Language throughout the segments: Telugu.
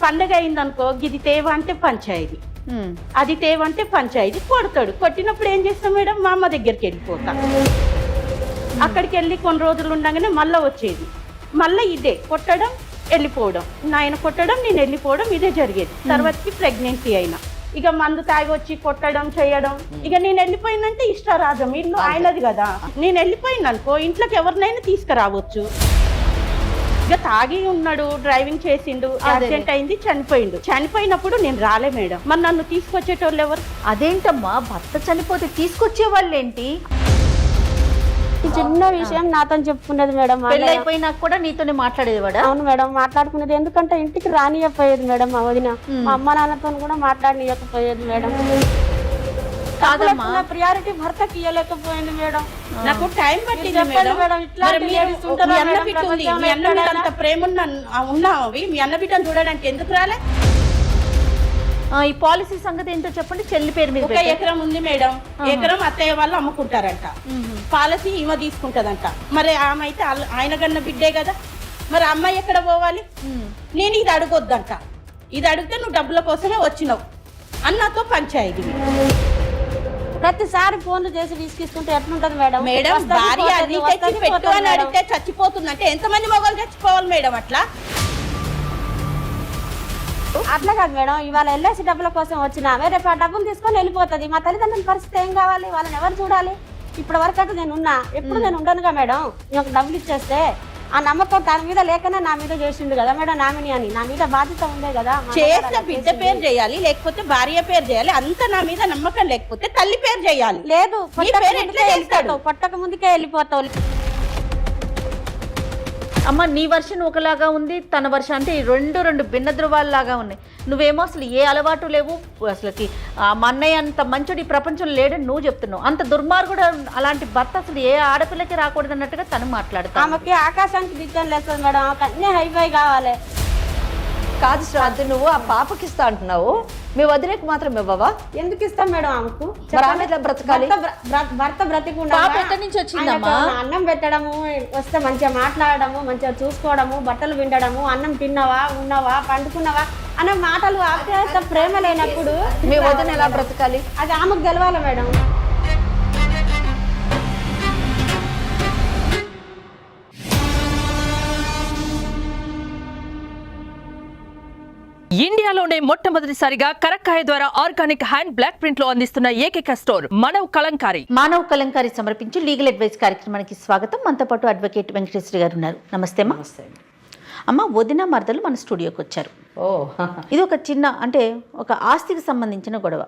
పండగ అయిందనుకో ఇది తేవ అంటే పంచాయతీ, అది తేవ అంటే పంచాయతీ. కొడతాడు. కొట్టినప్పుడు ఏం చేస్తాం మేడం, మా అమ్మ దగ్గరికి వెళ్ళిపోతా. అక్కడికి వెళ్ళి కొన్ని రోజులు ఉండగానే మళ్ళీ వచ్చేది. మళ్ళీ ఇదే కొట్టడం వెళ్ళిపోవడం, నాయన కొట్టడం నేను వెళ్ళిపోవడం, ఇదే జరిగేది. తర్వాతకి ప్రెగ్నెన్సీ అయినా ఇక మందు తాగి వచ్చి కొట్టడం చేయడం. ఇక నేను వెళ్ళిపోయిందంటే ఇష్టరాజం, ఇల్లు ఆయనది కదా. నేను వెళ్ళిపోయిందనుకో ఇంట్లోకి ఎవరినైనా తీసుకురావచ్చు. ఇక తాగి ఉన్నాడు, డ్రైవింగ్ చేసిండు, యాక్సిడెంట్ అయింది, చనిపోయిండు. చనిపోయినప్పుడు నేను రాలే మేడం, మరి నన్ను తీసుకొచ్చేటోళ్ళు ఎవరు? అదేంటమ్మా, భర్త చనిపోతే తీసుకొచ్చే వాళ్ళు ఏంటి? చిన్న విషయం నాతో చెప్పుకునేది మేడం. పెళ్లి అయిపోయినాక కూడా నీతోనే మాట్లాడేవాడా? అవును మేడం, మాట్లాడుకునేది. ఎందుకంటే ఇంటికి రానియకపోయేది మేడం మా వదిన. మా అమ్మ నాన్నతో కూడా మాట్లాడనియకపోయేది మేడం. ప్రియారిటీ భర్తకి ఇవ్వలేకపోయింది మేడం. నాకు టైం పట్టింది మేడం. మీ అన్న మీద అంత ప్రేమ ఉన్నావి, మీ అన్న బిడ్డను చూడడానికి ఎందుకు రాలే? ఈ పాలసీ సంగతి ఏంటో చెప్పండి. చెల్లి పేరు మీద ఒక ఎకరం ఉంది మేడం. ఎకరం అత్తయ్య వాళ్ళు అమ్ముకుంటారంట, పాలసీ ఈమె తీసుకుంటదంట. మరి ఆమె అయితే ఆయన కన్నా బిడ్డే కదా, మరి అమ్మాయి ఎక్కడ పోవాలి? నేను ఇది అడగొద్దంట. ఇది అడిగితే నువ్వు డబ్బుల కోసమే వచ్చినావు అన్నతో పంచాయతీ. ప్రతిసారి ఫోన్లు చేసి విసిగిస్తుంటే ఎట్లుంటది మేడం? మేడం భార్య అది తెచ్చి పెట్టు అని అడిగితే చచ్చిపోతుందంటే ఎంతమంది మొగలు చచ్చిపోవాలి మేడం? అట్లా కాదు మేడం. ఇవాళ ఎల్ఐసి డబ్బుల కోసం వచ్చినా రేపు ఆ డబ్బులు తీసుకొని వెళ్ళిపోతుంది. మా తల్లిదండ్రుల పరిస్థితి ఏం కావాలి? వాళ్ళని ఎవరు చూడాలి? ఇప్పటి వరకు అయితే నేను ఉన్నా, ఎప్పుడు నేను ఉండనుగా మేడం. నాకు డబ్బులు ఇచ్చేస్తే ఆ నమ్మకం తన మీద లేకనే నా మీద చేసిండు కదా మేడం నామిని అని. నా మీద బాధ్యత ఉందే కదా. చేసిన బిడ్డ పేరు చేయాలి, లేకపోతే భార్య పేరు చేయాలి. అంత నా మీద నమ్మకం లేకపోతే తల్లి పేరు చేయాలి. లేదు, పట్టక ముందుకే వెళ్ళిపోతావు. అమ్మ, నీ వర్షన్ ఒకలాగా ఉంది, తన వర్షన్ అంటే రెండు భిన్న ధృవాల్లాగా ఉన్నాయి. నువ్వేమో అసలు ఏ అలవాటు లేవు, అసలుకి మా అన్నయ్య అంత మంచుడు ఈ ప్రపంచంలో లేడని నువ్వు చెప్తున్నావు. అంత దుర్మార్గుడు అలాంటి భర్త అసలు ఏ ఆడపిల్లకి రాకూడదు అన్నట్టుగా తను మాట్లాడతా. ఆమెకి ఆకాశానికి దిగ్గం లేదు మేడం, ఆమెకు అన్నీ హైఫై కావాలి. కాదు శ్రాంతి, నువ్వు ఆ పాపకి ఇస్తా అంటున్నావు, మీ వదిలేకి మాత్రం ఇవ్వవా? ఎందుకు ఇస్తాం మేడం ఆమెకు? బ్రతకాలి. భర్త బ్రతికుండా ఎక్కడి నుంచి వచ్చిందమ్మా? అన్నం పెట్టడము, వస్తే మంచిగా మాట్లాడడము, మంచిగా చూసుకోవడము, బట్టలు విండడము, అన్నం తిన్నావా, ఉన్నావా, పండుకున్నావా అన్న మాటలు ఆప్యాయత ప్రేమ లేనప్పుడు మీ వదిన ఎలా బ్రతకాలి? అది ఆమెకు గెలవాలి మేడం. ఇండియాలోనే మొట్టమొదటిసారిగా కరక్కాయ ద్వారా ఆర్గానిక్ హ్యాండ్ బ్లాక్ ప్రింట్ లో అందిస్తున్న ఏకైక స్టోర్ మనవ్ కలంకారీ. మానవ్ కలంకారీ సమర్పించి లీగల్ అడ్వైస్ కార్యక్రమానికి స్వాగతం. మనతో పాటు అడ్వకేట్ వెంకటేశ్వరి గారు ఉన్నారు. నమస్తే అమ్మా. అమ్మ, వదిన మరదలు మన స్టూడియోకి వచ్చారు. ఇది ఒక చిన్న అంటే ఒక ఆస్తికి సంబంధించిన గొడవ.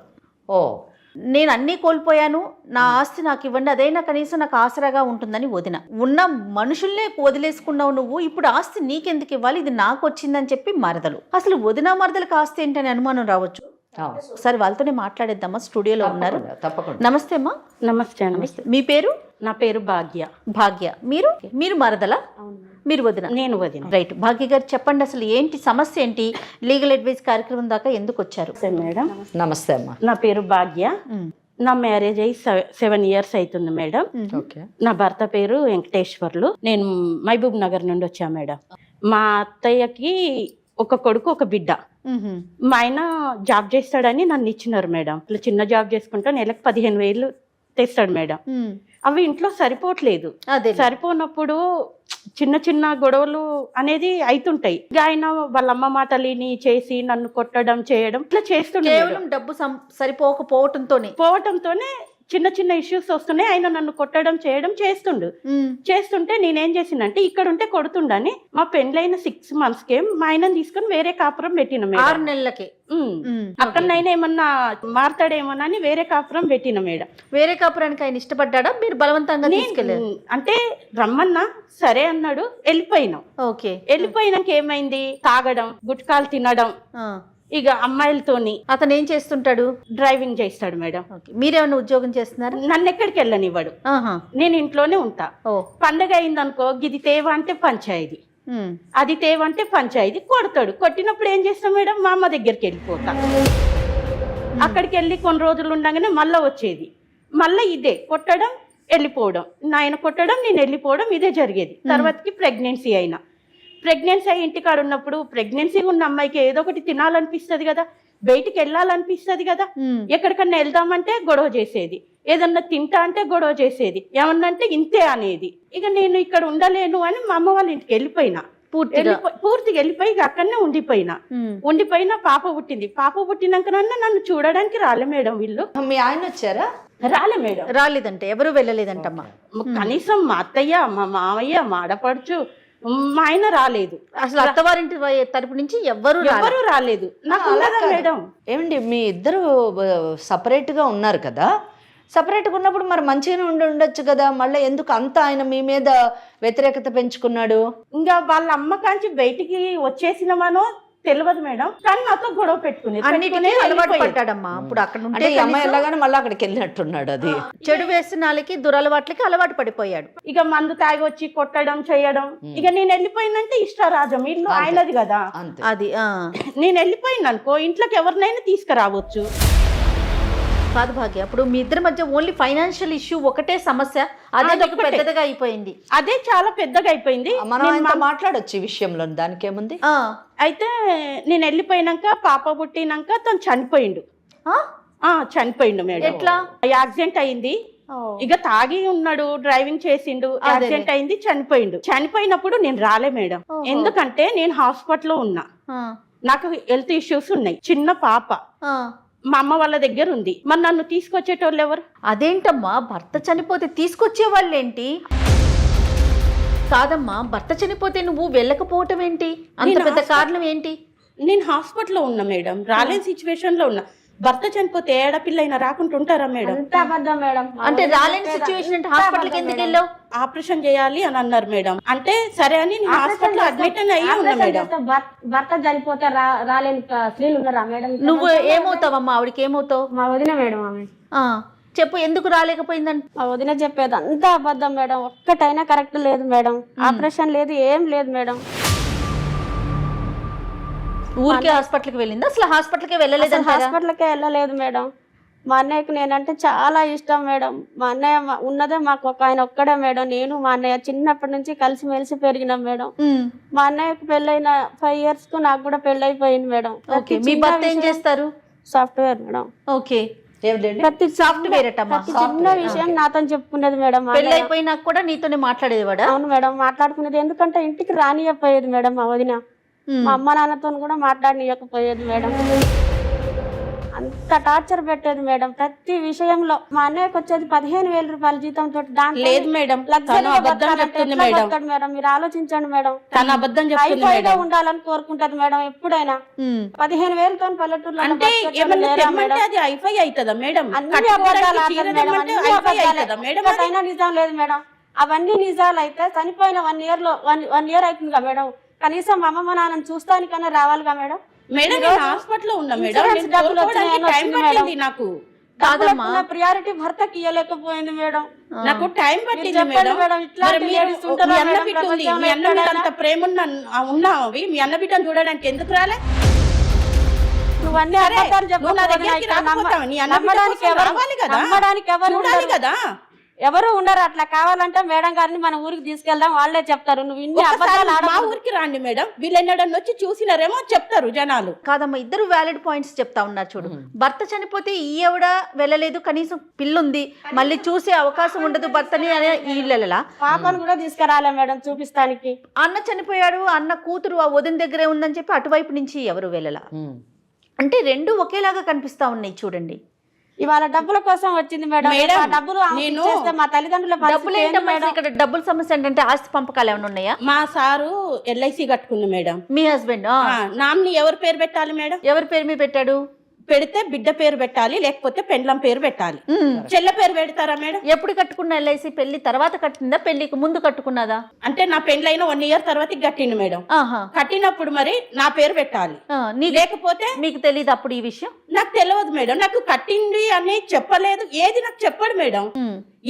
నేను అన్నీ కోల్పోయాను, నా ఆస్తి నాకు ఇవ్వండి, అదైనా కనీసం నాకు ఆసరాగా ఉంటుందని వదిన. ఉన్న మనుషుల్నే వదిలేసుకున్నావు నువ్వు, ఇప్పుడు ఆస్తి నీకెందుకు ఇవ్వాలి, ఇది నాకు వచ్చిందని చెప్పి మరదలు. అసలు వదిన మరదలకు ఆస్తి ఏంటని అనుమానం రావచ్చు. ఒకసారి వాళ్ళతోనే మాట్లాడేద్దామా? స్టూడియోలో ఉన్నారు. నమస్తే అమ్మా. నమస్తే. నమస్తే. మీ పేరు? నా పేరు భాగ్య. భాగ్య. మీరు మరదలా? మీరు వదిన? నేను వదిన. రైట్. భాగ్య గారు చెప్పండి, అసలు ఏంటి సమస్య ఏంటి? లీగల్ అడ్వైస్ కార్యక్రమం దాకా ఎందుకు వచ్చారు? మేడం నమస్తే అమ్మా. నా పేరు భాగ్య. నా మ్యారేజ్ అయ్యి 7 years అవుతుంది మేడం. నా భర్త పేరు వెంకటేశ్వర్లు. నేను మహబూబ్ నగర్ నుండి వచ్చా మేడం. మా అత్తయ్యకి ఒక కొడుకు, ఒక బిడ్డ. మా ఆయన జాబ్ చేస్తాడని నన్ను ఇచ్చినారు మేడం. ఇట్లా చిన్న జాబ్ చేసుకుంటా నెలకు 15,000 తెస్తాడు మేడం. అవి ఇంట్లో సరిపోవట్లేదు. సరిపోనప్పుడు చిన్న చిన్న గొడవలు అనేది అవుతుంటాయి. ఆయన వాళ్ళ అమ్మ మాటలిని చేసి నన్ను కొట్టడం చేయడం ఇట్లా చేస్తుండే. డబ్బు పోవటంతోనే చిన్న చిన్న ఇష్యూస్ వస్తున్నాయి. ఆయన నన్ను కొట్టడం చేయడం చేస్తుంటే నేనేం చేసినంటే ఇక్కడ ఉంటే కొడుతుండని మా పెండ్లైన 6 months మా ఆయనను తీసుకొని వేరే కాపురం పెట్టిన. 6 నెలలకి అక్కడైనా ఏమన్నా మారతాడేమోనని వేరే కాపురం పెట్టిన మేడం. వేరే కాపురానికి ఆయన ఇష్టపడ్డా? మీరు బలవంతంగా తీసుకెళ్ళారు? అంటే రమ్మన్నా సరే అన్నాడు, వెళ్ళిపోయినాం. ఓకే. వెళ్ళిపోయినాక ఏమైంది, తాగడం, గుట్కాలు తినడం, ఇక అమ్మాయిలతోని. అతను ఏం చేస్తుంటాడు? డ్రైవింగ్ చేస్తాడు మేడం. మీరేమన్నా ఉద్యోగం చేస్తున్నారు? నన్ను ఎక్కడికి వెళ్ళనివ్వడు, నేను ఇంట్లోనే ఉంటా. పండగ అయిందనుకో ఇది తేవ అంటే పంచాయతీ, అది తేవ అంటే పంచాయతీ. కొడతాడు. కొట్టినప్పుడు ఏం చేస్తాం మేడం, మా అమ్మ దగ్గరికి వెళ్ళిపోతా. అక్కడికి వెళ్ళి కొన్ని రోజులు ఉండగానే మళ్ళీ వచ్చేది. మళ్ళీ ఇదే కొట్టడం వెళ్ళిపోవడం, నాయన కొట్టడం నేను వెళ్ళిపోవడం, ఇదే జరిగేది. తర్వాతకి ప్రెగ్నెన్సీ అయినా ప్రెగ్నెన్సీ అయ్యి ఇంటికాడ ఉన్నప్పుడు ప్రెగ్నెన్సీ ఉన్న అమ్మాయికి ఏదో ఒకటి తినాలనిపిస్తది కదా, బయటికి వెళ్ళాలనిపిస్తది కదా, ఎక్కడికన్నా వెళ్దామంటే గొడవ చేసేది, ఏదన్నా తింటా అంటే గొడవ చేసేది, ఏమన్నా అంటే ఇంతే అనేది. ఇక నేను ఇక్కడ ఉండలేను అని మా అమ్మ వాళ్ళ ఇంటికి వెళ్ళిపోయినా, పూర్తిగా వెళ్ళిపోయి ఇక అక్కడనే ఉండిపోయినా పాప పుట్టింది. పాప పుట్టినాకనన్నా నన్ను చూడడానికి రాలే మేడం వీళ్ళు. మీ ఆయన వచ్చారా? రాలే మేడం. రాలేదంటే ఎవరు వెళ్ళలేదంటమ్మా. కనీసం మా అత్తయ్య, మా మామయ్య, మా ఆడపడుచు, మా ఆయన రాలేదు. అసలు అత్తవారింటి తరపు నుంచి ఎవరు రాలేదు. నాకు ఉన్నదా మేడం? ఏమండి మీ ఇద్దరు సపరేట్ గా ఉన్నారు కదా, సపరేట్గా ఉన్నప్పుడు మరి మంచిగానే ఉండొచ్చు కదా, మళ్ళీ ఎందుకు అంత ఆయన మీ మీద వ్యతిరేకత పెంచుకున్నాడు? ఇంకా వాళ్ళ అమ్మ కాంచి బయటికి వచ్చేసినామనో తెలియదు మేడం, కానీ నాతో గొడవ పెట్టుకుని అలవాటు పడ్డాడమ్మా. ఇప్పుడు అక్కడ ఉంటే అమ్మాయి ఎలాగానే మళ్ళీ అక్కడికి వెళ్ళినట్టున్నాడు. అది చెడు వ్యసనాలకి దురలవాట్లకి అలవాటు పడిపోయాడు. ఇక మందు తాగి వచ్చి కొట్టడం చేయడం. ఇక నేను వెళ్ళిపోయినంటే ఇష్టరాజం ఇల్లు ఆయనది కదా, అది నేను వెళ్ళిపోయిన అనుకో ఇంట్లోకి ఎవరినైనా తీసుకురావచ్చు. కాదు భాగ్య, అప్పుడు మీ ఇద్దరి మధ్య ఓన్లీ ఫైనాన్షియల్ ఇష్యూ ఒకటే సమస్య, అదే పెద్దగా అయిపోయింది. అదే చాలా పెద్దగా అయిపోయింది. మనం మాట్లాడొచ్చు ఈ విషయంలో, దానికేముంది. అయితే నేను వెళ్ళిపోయినాక పాప పుట్టినాక తను చనిపోయిండు. చనిపోయిండు మేడం. ఎట్లా? యాక్సిడెంట్ అయింది. ఇక తాగి ఉన్నాడు, డ్రైవింగ్ చేసిండు, యాక్సిడెంట్ అయింది, చనిపోయిండు. చనిపోయినప్పుడు నేను రాలే మేడం, ఎందుకంటే నేను హాస్పిటల్లో ఉన్నా, నాకు హెల్త్ ఇష్యూస్ ఉన్నాయి, చిన్న పాప మా అమ్మ వాళ్ళ దగ్గర ఉంది. మరి నన్ను తీసుకొచ్చేటోళ్ళు ఎవరు? అదేంటమ్మా, భర్త చనిపోతే తీసుకొచ్చే వాళ్ళేంటి? కాదమ్మా, భర్త చనిపోతే నువ్వు వెళ్ళకపోవటం ఏంటి? అంత పెద్ద కారణం ఏంటి? నేను హాస్పిటల్లో ఉన్నా మేడం, రాలేని సిచ్యువేషన్ లో ఉన్నా. భర్త చనిపోతే ఏడపిల్ల అయినా రాకుండా ఉంటారా మేడం? మేడం అంటే రాలేని సిచ్యువేషన్ అంటే హాస్పిటల్కి ఎందుకు వెళ్ళావు? ఆపరేషన్ చేయాలి అని అన్నారు మేడం. అంటే సరే అని నేను హాస్పిటల్ అడ్మిట్ అయ్యి ఉన్నా మేడం. భర్త చనిపోతే రాలేని స్త్రీలు ఉన్నారా మేడం? నువ్వు ఏమవుతావమ్మా? ఆవిడకి ఏమవుతావు? మా వదిన మేడం. ఆమె చెప్పు, ఎందుకు రాలేకపోయిందంట? మా వదిన చెప్పేది అంతా అబద్ధం మేడం, ఒక్కటైనా కరెక్ట్ లేదు మేడం. ఆపరేషన్ లేదు, ఏం లేదు మేడం. ఊరికే హాస్పిటల్కి వెళ్ళింది? అసలు హాస్పిటల్కి వెళ్ళలేదు? హాస్పిటల్కే వెళ్ళలేదు మేడం. మా అన్నయ్యకి నేనంటే చాలా ఇష్టం మేడం. మా అన్నయ్య ఉన్నదే మాకు ఆయన ఒక్కడే మేడం. నేను మా అన్నయ్య చిన్నప్పటి నుంచి కలిసిమెలిసి పెరిగినాం మేడం. మా అన్నయ్యకి పెళ్ళైన 5 years కు నాకు కూడా పెళ్ళైపోయింది మేడం. మీ భర్త ఏం చేస్తారు? Software madam. ఓకే, ప్రతి సాఫ్ట్వేర్ చిన్న విషయం నాతో చెప్పుకునేది మేడం. పెళ్ళైపోయినాక కూడా నీతోనే మాట్లాడేవాడా? అవును మేడం, మాట్లాడుకునేది. ఎందుకంటే ఇంటికి రానియకపోయేది మేడం మా వదిన. మా అమ్మ నాన్నతో కూడా మాట్లాడనియకపోయేది మేడం. అంత టార్చర్ పెట్టేది మేడం ప్రతి విషయంలో. మా అన్నయ్యకి వచ్చేది 15,000 రూపాయల జీతంతో. లేదు మేడం, మేడం మీరు ఆలోచించండి మేడం. తన అబద్ధం చెప్తుంది. ఉండాలని కోరుకుంటది మేడం ఎప్పుడైనా. 15,000తో పల్లెటూరులో అంటే అది ఐఫై అవుతుందా మేడం? అన్ని అబద్ధాలు మేడం, నిజం లేదు మేడం. అవన్నీ నిజాలు అయితే చనిపోయిన 1 year అవుతుందిగా మేడం. కనీసం మా అమ్మ నాన్నని చూస్తానికన్నా రావాలిగా మేడం. మేడం హాస్పిటల్ ఉన్నా మేడం, నాకు ప్రియారిటీ భర్తకి ఇవ్వలేకపోయింది మేడం. నాకు టైం పట్టింది మేడం. మీ అన్న మీద అంత ప్రేమ ఉన్నావి, మీ అన్న బిడ్డను చూడడానికి ఎందుకు రాలే? నువ్వన్నీ అబద్ధాలు కదా. ఎవరు ఉండరు. అట్లా కావాలంటే మేడం గారిని మన ఊరికి తీసుకెళ్దాం, వాళ్ళే చెప్తారు. నువ్వు ఇన్ని అబద్ధాలు మా ఊరికి రండి మేడం, వీళ్ళెన్నడన్నా వచ్చి చూసినారేమో చెప్తారు జనాలు. కాదమ్మా, ఇద్దరు వ్యాలిడ్ పాయింట్స్ చెప్తా ఉన్నారు చూడు. భర్త చనిపోతే ఈవిడ వెళ్ళలేదు, కనీసం పిల్లుంది, మళ్ళీ చూసే అవకాశం ఉండదు భర్తని అనే ఇళ్ళలా. పాపను కూడా తీసుకురాలే మేడం చూపిస్తానికి. అన్న చనిపోయాడు, అన్న కూతురు ఆ వదిన దగ్గరే ఉందని చెప్పి అటువైపు నుంచి ఎవరు వెళ్ళలా. అంటే రెండు ఒకేలాగా కనిపిస్తా ఉన్నాయి చూడండి. ఇవాళ డబ్బుల కోసం వచ్చింది మేడం. డబ్బులు మా తల్లిదండ్రుల డబ్బులు ఏంటమ్మా? ఇక్కడ డబ్బుల సమస్య ఏంటంటే ఆస్తి పంపకాలు ఏమైనా ఉన్నాయా? మా సారు LIC కట్టుకుంది మేడం. మీ హస్బెండ్ నామిని ఎవరి పేరు పెట్టాలి మేడం? ఎవరి పేరు మీద పెట్టాడు? పెడితే బిడ్డ పేరు పెట్టాలి, లేకపోతే పెండ్లం పేరు పెట్టాలి. చెల్ల పేరు పెడతారా మేడం? ఎప్పుడు కట్టుకున్న LIC? పెళ్లి తర్వాత కట్టిందా, పెళ్లికి ముందు కట్టుకున్నదా? అంటే నా పెండ్లైన 1 year తర్వాత కట్టిండు మేడం. కట్టినప్పుడు మరి నా పేరు పెట్టాలి, లేకపోతే మీకు తెలియదు అప్పుడు ఈ విషయం? నాకు తెలియదు మేడం, నాకు కట్టింది అని చెప్పలేదు, ఏది నాకు చెప్పడు మేడం.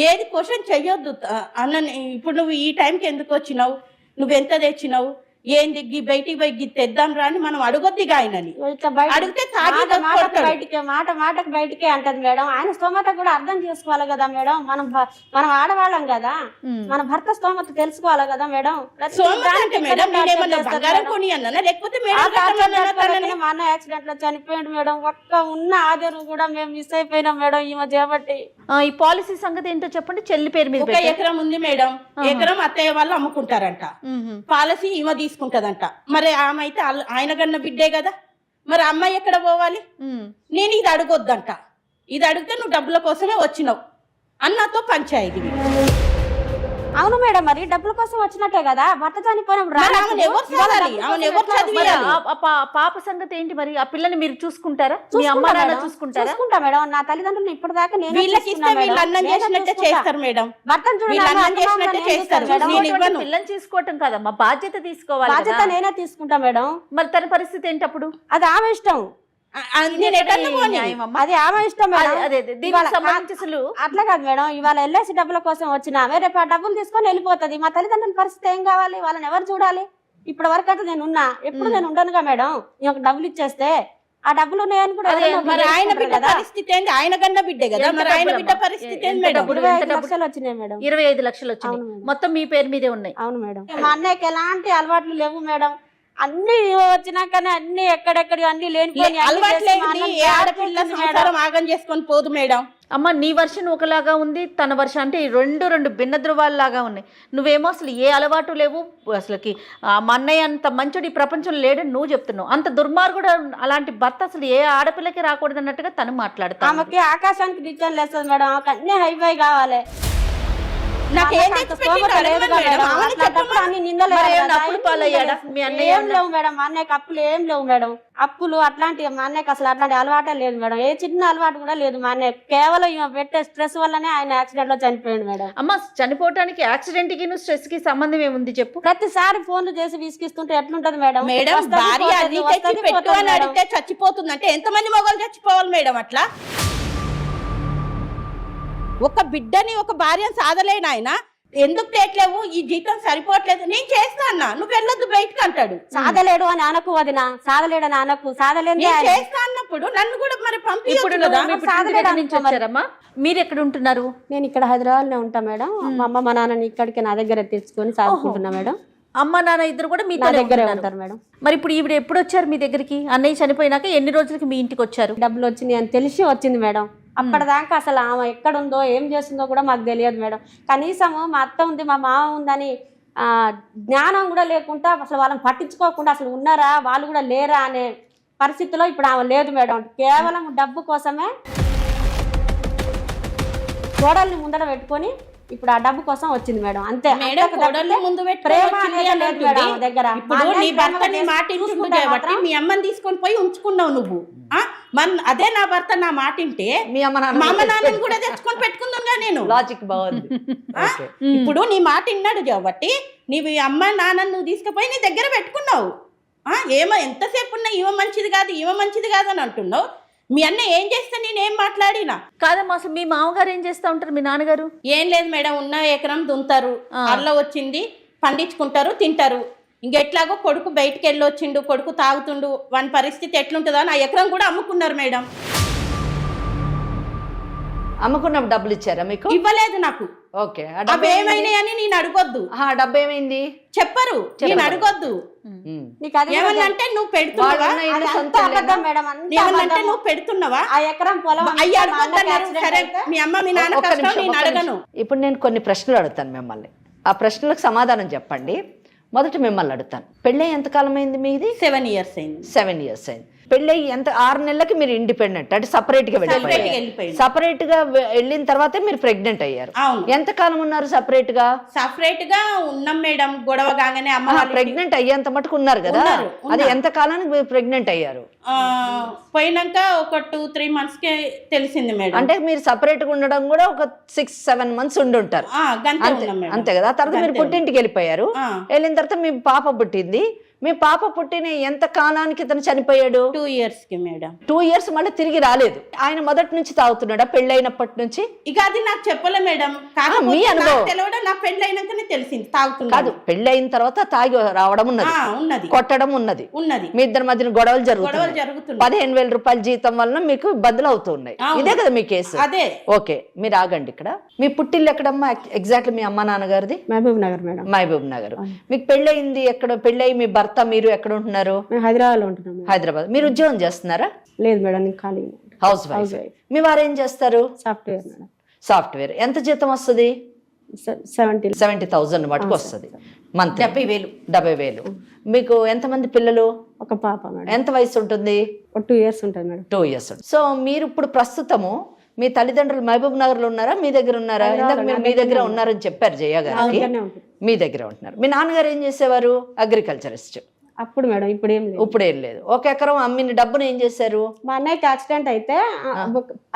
ఏది క్వశ్చన్ చెయ్యొద్దు అన్న. ఇప్పుడు నువ్వు ఈ టైంకి ఎందుకు వచ్చినావు, నువ్వు ఎంత తెచ్చినావు, ఏంది బయటికి పోయి తెద్దాం రా అని మనం అడగొద్దిగా ఆయనని. ఇట్లా బయట అడిగితే తాగి మాటకు బయటికే అంటది మేడం. ఆయన స్తోమత కూడా అర్థం చేసుకోవాలి కదా మేడం. మనం ఆడవాళ్ళం కదా, మన భర్త స్తోమత తెలుసుకోవాలి కదా మేడం. మేడం నేనేమన్నా బంగారం కొని అన్నానా లేకపోతే మా అన్న యాక్సిడెంట్ లో చనిపోయాడు మేడం. ఒక్క ఉన్న ఆధారం కూడా మేము మిస్ అయిపోయినాం మేడం ఈమె చేపట్టి. ఈ పాలసీ సంగతి ఏంటో చెప్పండి. చెల్లి పేరు మీద ఒక ఎకరం ఉంది మేడం. ఎకరం అత్తయ్య వాళ్ళు అమ్ముకుంటారంట, పాలసీ ఈమె తీసుకుంటదంట. మరి ఆమె అయితే ఆయన కన్నా బిడ్డే కదా, మరి అమ్మాయి ఎక్కడ పోవాలి? నేను ఇది అడగొద్దంట. ఇది అడిగితే నువ్వు డబ్బుల కోసమే వచ్చినావు అన్నతో పంచాయతీ. అవును మేడం, మరి డబ్బుల కోసం వచ్చినట్టే కదా. భర్త చనిపోయినప్పుడు పాప సంగతి ఏంటి మరి? ఆ పిల్లని మీరు చూసుకుంటారా? మీ అమ్మ నాన్న చూసుకుంటారా? చూసుకుంటా మేడం. నా తల్లిదండ్రులు ఇప్పటిదాకా నేను చేస్తారు మేడం. పిల్లని చూసుకోవటం కదమ్మా, బాధ్యత తీసుకోవాలి. బాధ్యత నేనే తీసుకుంటా మేడం. మరి తన పరిస్థితి ఏంటి అప్పుడు? అది ఆమె ఇష్టం, అది ఆమె ఇష్టం మేడం. అట్లా కాదు మేడం, ఇవాళ ఎల్ఐసి డబ్బుల కోసం వచ్చిన ఆమె రేపు ఆ డబ్బులు తీసుకొని వెళ్ళిపోతుంది. మా తల్లిదండ్రుల పరిస్థితి ఏం కావాలి? వాళ్ళని ఎవరు చూడాలి? ఇప్పటి వరకు అయితే నేను ఉన్నా, ఎప్పుడు నేను ఉండనుగా మేడం. ఒక డబ్బులు ఇచ్చేస్తే ఆ డబ్బులు ఉన్నాయని కూడా ఆయన బిడ్డ పరిస్థితి ఏంటి? ఆయన కన్నా బిడ్డే కదా, మరి ఆయన బిడ్డ పరిస్థితి ఏంటి మేడం? 25 లక్షలు వచ్చినాయి మేడం. 25 లక్షలు వచ్చినాయి మొత్తం మీ పేరు మీదే ఉన్నాయి. అవును మేడం. మా అన్నయ్యకి ఎలాంటి అలవాట్లు లేవు మేడం. అన్ని వచ్చినాకనే అన్ని ఎక్కడెక్కడ అన్ని లేనిపోయి ఆగం చేసుకొని పోదు మేడం. అమ్మ నీ వర్షన్ ఒకలాగా ఉంది, తన వర్షన్ అంటే రెండు భిన్న ధృవాల్లాగా ఉన్నాయి. నువ్వేమో అసలు ఏ అలవాటు లేవు, అసలుకి మా అన్నయ్య అంత మంచుడు ఈ ప్రపంచంలో లేడని నువ్వు చెప్తున్నావు. అంత దుర్మార్గుడు అలాంటి భర్త అసలు ఏ ఆడపిల్లకి రాకూడదు అన్నట్టుగా తను మాట్లాడతా. ఆమెకి ఆకాశానికి డిజైన్ లేస్తుంది మేడం. ఆమెకు అన్ని హైఫై కావాలి. ఏం లేవు మేడం, మా అన్నయ్యకి అప్పులు ఏం లేవు మేడం. అప్పులు అట్లాంటి మా అన్నయ్యకి అసలు అట్లాంటి అలవాటే లేదు మేడం. ఏ చిన్న అలవాటు కూడా లేదు మా అన్నయ్య. కేవలం ఈమె పెట్టే స్ట్రెస్ వల్లనే ఆయన యాక్సిడెంట్ లో చనిపోయాడు మేడం. అమ్మ చనిపోవడానికి యాక్సిడెంట్ కి స్ట్రెస్ కి సంబంధం ఏముంది చెప్పు? ప్రతిసారి ఫోన్లు చేసి విసిగిస్తుంటే ఎట్లుంటది మేడం? మేడం భార్య అడిగితే చచ్చిపోతుందంటే ఎంతమంది మగవాళ్ళు చచ్చిపోవాలి మేడం? అట్లా ఒక బిడ్డని ఒక భార్యను సాధలేను ఆయన. ఎందుకు తేట్లేవు? ఈ జీతం సరిపోవట్లేదు, నేను చేస్తా అన్నా, నువ్వు వెళ్ళొద్దు బయటకు అంటాడు. సాధలేడు అని అనకు వదిన, సాధలేడు అని అనకు. సాధలేదు చేస్తా అన్నప్పుడు నన్ను కూడా మరి పంపించారమ్మా. మీరు ఎక్కడ ఉంటున్నారు? నేను ఇక్కడ హైదరాబాద్ లో ఉంటా మేడం. మా అమ్మ మా నాన్నని ఇక్కడికి నా దగ్గర తెచ్చుకొని సాగుకుంటున్నా మేడం. అమ్మ నాన్న ఇద్దరు కూడా మీ దగ్గరే ఉంటారు మేడం. మరి ఇప్పుడు ఈవిడ ఎప్పుడు వచ్చారు మీ దగ్గరికి? అన్నయ్య చనిపోయినాక ఎన్ని రోజులకి మీ ఇంటికి వచ్చారు? డబ్బులు వచ్చినాయి అని తెలిసి వచ్చింది మేడం. అప్పటిదాకా అసలు ఆమె ఎక్కడుందో ఏం చేస్తుందో కూడా మాకు తెలియదు మేడం. కనీసము మా అత్త ఉంది మా మామ ఉందని జ్ఞానం కూడా లేకుండా అసలు వాళ్ళని పట్టించుకోకుండా అసలు ఉన్నారా వాళ్ళు కూడా లేరా అనే పరిస్థితిలో ఇప్పుడు ఆమె లేదు మేడం. కేవలం డబ్బు కోసమే కోడల్ని ముందర పెట్టుకొని ఇప్పుడు ఆ డబ్బు కోసం వచ్చింది మేడం. అంతే. ప్రేమ అనేది లేదు మేడం దగ్గర. నీ భర్త నీ మాట కాబట్టి మీ అమ్మని తీసుకొని పోయి ఉంచుకున్నావు నువ్వు. అదే నా భర్త నా మాట వింటే మీ అమ్మ నాన్నని కూడా తెచ్చుకొని పెట్టుకుందా నేను. లాజిక్ బాగుంది. ఇప్పుడు నీ మాట విన్నాడు కాబట్టి నీవు అమ్మ నాన్నని నువ్వు తీసుకుపోయి నీ దగ్గర పెట్టుకున్నావు. ఏమో ఎంతసేపు ఉన్నా ఈమె మంచిది కాదు అని అంటున్నావు. మీ అన్న ఏం చేస్తా నేనేం మాట్లాడినా కాదమ్మా. అసలు మీ మామగారు ఏం చేస్తా ఉంటారు? మీ నాన్నగారు? ఏం లేదు మేడం, ఉన్న ఎకరం దుంతారు, అల్ల వచ్చింది పండించుకుంటారు, తింటారు. ఇంకెట్లాగో కొడుకు బయటికి వెళ్ళి వచ్చిండు, కొడుకు తాగుతుండు, వాని పరిస్థితి ఎట్లుంటుందో నా ఎకరం కూడా అమ్ముకున్నారు మేడం. అమ్ముకున్నప్పుడు డబ్బులు ఇచ్చారా మీకు? ఇవ్వలేదు నాకు. ఓకే. అవి ఏమైనాయని నేను అడగొద్దు. డబ్బు ఏమైంది చెప్పరు, నేను అడగొద్దు. ఏమన్నంటే నువ్వు పెడుతున్నావా, ఏమన్నంటే నువ్వు పెడుతున్నావా, ఆ ఎకరం పొలం అయ్యి అడగొద్దన్నారు. సరే మీ అమ్మ మీ నాన్న కష్టం నేను అడగను. ఇప్పుడు నేను కొన్ని ప్రశ్నలు అడుగుతాను మిమ్మల్ని, ఆ ప్రశ్నలకు సమాధానం చెప్పండి. మొదట మిమ్మల్ని అడుగుతాను, పెళ్ళి ఎంతకాలం అయింది మీది? 7 years అయింది. 7 years అయింది. పెళ్ళి 6 నెలలకి మీరు ఇండిపెండెంట్ అంటే సపరేట్ గా వెళ్ళిపోయారు. సపరేట్ గా వెళ్ళిన తర్వాత మీరు ప్రెగ్నెంట్ అయ్యారు. ఎంత కాలం ఉన్నారు సపరేట్ గా? సపరేట్ గా ఉన్నాం మేడం. గొడవ కాగానే అమ్మ ప్రెగ్నెంట్ అయ్యేంత మటుకు ఉన్నారు కదా, అది ఎంత కాలానికి మీరు ప్రెగ్నెంట్ అయ్యారు? పోయినాక ఒక 2-3 months కే తెలిసింది మేడం. అంటే మీరు సపరేట్ గా ఉండడం కూడా ఒక 6-7 months ఉండి ఉంటారు అంతే కదా. తర్వాత మీరు పుట్టింటికి వెళ్ళిపోయారు. వెళ్ళిన తర్వాత మీ పాప పుట్టింది, మీ పాప పుట్టిన ఎంత కాలానికి ఇతను చనిపోయాడు? 2 years కి మేడం. 2 years మళ్ళీ తిరిగి రాలేదు. ఆయన మొదటి నుంచి తాగుతున్నాడా పెళ్ళైనప్పటి నుంచి? ఇక అది నాకు చెప్పలే మేడం. మీ అనుభవం తెలియడం నా పెళ్ళైనాకనే తెలిసింది తాగుతున్నా. కాదు, పెళ్ళైన తర్వాత తాగి రావడం ఉన్నది, ఉన్నది, కొట్టడం ఉన్నది, మీ ఇద్దరి మధ్యన గొడవలు జరుగుతున్నాయి. 15,000 రూపాయల జీతం వలన మీకు ఇబ్బందులు అవుతున్నాయి. ఇదే కదా మీ కేసు? అదే. ఓకే, మీరు ఆగండి. ఇక్కడ మీ పుట్టిల్లు ఎక్కడమ్మా ఎగ్జాక్ట్లీ? మీ అమ్మ నాన్నగారిది మహబూబ్ నగర్ మేడం. మహబూబ్ నగర్. మీకు పెళ్ళయింది ఎక్కడ? పెళ్ళయి మీ భర్త మీరు ఎక్కడ ఉంటున్నారు? హైదరాబాద్ లో ఉంటున్నాం. హైదరాబాద్. మీరు ఉద్యోగం చేస్తున్నారా? లేదు మేడం, ఖాళీ హౌస్ వైఫ్. మీ వారు ఏం చేస్తారు? Software madam. సాఫ్ట్వేర్. ఎంత జీతం వస్తుంది? 70,000 మటుకు వస్తుంది మంత్. 70,000. మీకు ఎంతమంది పిల్లలు? ఒక పాప మేడం. ఎంత వయసు ఉంటుంది? 2 years ఉంటుంది మేడం. 2 years. సో మీరు ఇప్పుడు ప్రస్తుతము మీ తల్లిదండ్రులు మహబూబ్ నగర్ లో ఉన్నారా, మీ దగ్గర ఉన్నారా? ఇందాక మీరు మీ దగ్గర ఉన్నారని చెప్పారు జయ గారికి. మీ దగ్గర ఉంటున్నారు. మీ నాన్నగారు ఏం చేసేవారు? అగ్రికల్చరిస్ట్. అప్పుడు మేడం, ఇప్పుడు ఏం లేదు. ఇప్పుడు ఏం లేదు. 1 ఎకరం అమ్మిన డబ్బును ఏం చేశారు? మా అన్నయ్యకి యాక్సిడెంట్ అయితే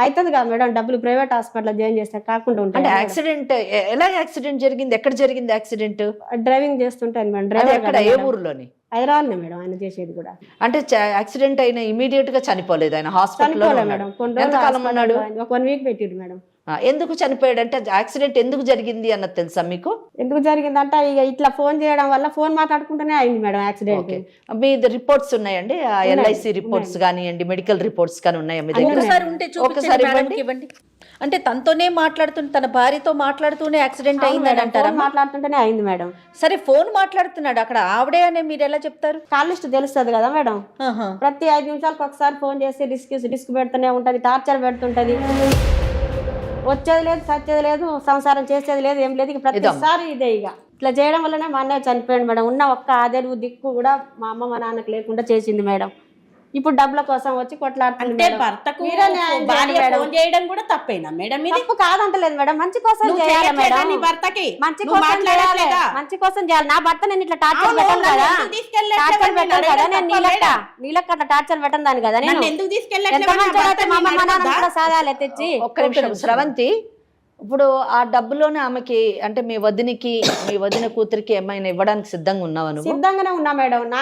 అవుతుంది కదా మేడం, డబ్బులు ప్రైవేట్ హాస్పిటల్ జాయిన్ చేస్తే కాకుండా ఉంటాయి. అంటే యాక్సిడెంట్ ఎలా యాక్సిడెంట్ జరిగింది? ఎక్కడ జరిగింది యాక్సిడెంట్? డ్రైవింగ్ చేస్తుంటాను మేడం. డ్రైవర్ ఎక్కడ? ఏ ఊర్లోని? హైదరాబాద్ మేడం ఆయన చేసేది కూడా. అంటే యాక్సిడెంట్ అయిన ఇమీడియట్ గా చనిపోలేదు, ఆయన హాస్పిటల్ మేడం. ఎంతకాలం ఉన్నాడు? ఒక 1 week పెట్టిరు మేడం. ఎందుకు చనిపోయాడు? అంటే యాక్సిడెంట్ ఎందుకు జరిగింది అన్నది తెలుసా మీకు? ఎందుకు జరిగిందంటే ఇక ఇట్లా ఫోన్ చేయడం వల్ల, ఫోన్ మాట్లాడుకుంటూనే అయింది మేడం యాక్సిడెంట్. మీ రిపోర్ట్స్ ఉన్నాయండి? LIC రిపోర్ట్స్ కానివ్వండి, మెడికల్ రిపోర్ట్స్ కానీ ఉన్నాయా మీ దగ్గర? ఒకసారి ఉంటే చూపించండి మేడంకి ఇవ్వండి. అంటే తనతోనే మాట్లాడుతుంటే, తన భార్యతో మాట్లాడుతూనే యాక్సిడెంట్ అయిందని అంటారా? మాట్లాడుతుంటేనే అయింది మేడం. సరే, ఫోన్ మాట్లాడుతున్నాడు అక్కడ, ఆవిడే అనే మీరు ఎలా చెప్తారు? కాల్ లిస్ట్ తెలుస్తుంది కదా మేడం. ప్రతి 5 నిమిషాలకు ఒకసారి ఫోన్ చేసి డిస్క్ పెడుతూనే ఉంటది, టార్చర్ పెడుతుంటది. వచ్చేది లేదు, సచ్చేది లేదు, సంసారం చేసేది లేదు, ఏం లేదు. ప్రతిసారి ఇదే. ఇక ఇట్లా చేయడం వల్లనే మా అన్నయ్య చనిపోయాడు మేడం. ఉన్న ఒక్క ఆదరు దిక్కు కూడా మా అమ్మ మా నాన్నకు లేకుండా చేసింది మేడం. ఇప్పుడు డబ్బుల కోసం వచ్చి కొట్లాడుతుంటే భర్తకు ఫోన్ చేయడం కూడా తప్పేనా మేడం? తప్పు కాదంటలేదు మేడం, మంచి కోసం చేయాలి మేడం. భర్తకి మంచి కోసం చేయాలి, మంచి కోసం చేయాలి. నా భర్త నేను ఇట్లా టార్చర్ పెట్టాను కదా, టార్చర్ పెట్టాను కదా, నేను నీళ్ళకి అట్లా టార్చర్ పెట్టాను దాని కదా. నేను ఎందుకు తీసుకెళ్ళి సాధాలే తెచ్చి. ఒక్క నిమిషం శ్రవంతి, ఇప్పుడు ఆ డబ్బులోనే ఆమెకి అంటే మీ వదిన కూతురికి ఏమైనా ఇవ్వడానికి సిద్ధంగా ఉన్నావా నువ్వు? సిద్ధంగానే ఉన్నా మేడం.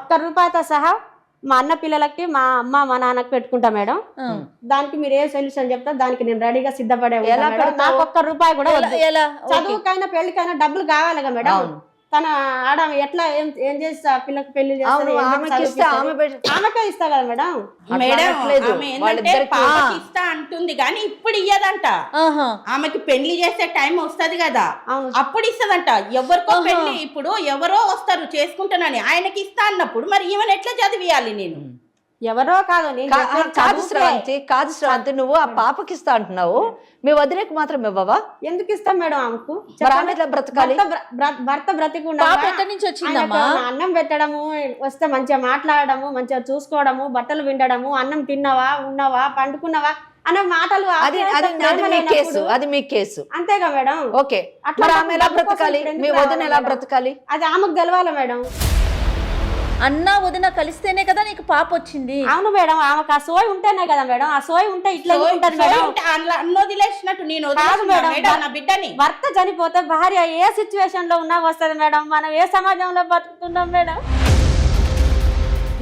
ఒక్క రూపాయితో సహా మా అన్న పిల్లలకి, మా అమ్మ మా నాన్నకి పెట్టుకుంటా మేడం. దానికి మీరు ఏ సొల్యూషన్ చెప్తారు దానికి నేను రెడీగా సిద్ధపడే. నాకు ఒక్క రూపాయి కూడా చదువుకైనా పెళ్లికైనా డబ్బులు కావాలిగా మేడం. తన ఆడ ఎట్లా ఏం చేస్తా పిల్లకి పెళ్లి ఆమెకే ఇస్తా కదా మేడం. ఇస్తా అంటుంది కానీ ఇప్పుడు ఇయ్యదంట. ఆమెకి పెళ్లి చేసే టైం వస్తది కదా, అప్పుడు ఇస్తదంట. ఎవరికో పెళ్లి ఇప్పుడు ఎవరో వస్తారు చేసుకుంటానని, ఆయనకి ఇస్తా అన్నప్పుడు మరి ఈమెను ఎట్లా చదివియాలి? నేను ఎవరో కాదు కాదు శ్రవంతి, నువ్వు ఆ పాపకి ఇస్తా అంటున్నావు, మీ వదిలేకి మాత్రం ఇవ్వవా? ఎందుకు ఇస్తాం మేడం ఆమెకు? బ్రతకాలి, భర్త బ్రతికుండా అన్నం పెట్టడము, వస్తే మంచిగా మాట్లాడము, మంచిగా చూసుకోవడము, బట్టలు విండడము, అన్నం తిన్నావా, ఉన్నావా, పండుకున్నావా అనే మాటలు. అది మీ కేసు అంతేగా మేడం. ఓకే, అట్లా ఆమె ఎలా బ్రతకాలి? మీ వదిన ఎలా బ్రతకాలి? అది ఆమెకు తెలవాలి మేడం. అన్న వదిన కలిస్తేనే కదా నీకు పాప వచ్చింది. అవును మేడం, ఆమెకు ఆ సోయి ఉంటేనే కదా మేడం. ఆ సోయి ఉంటే ఇట్లా ఉంటుంది మేడం. వదిలేసినట్టు నేను బిడ్డని. భర్త చనిపోతే భార్య ఏ సిచ్యువేషన్ లో ఉన్నా వస్తుంది మేడం. మనం ఏ సమాజంలో బతుకుతున్నాం మేడం?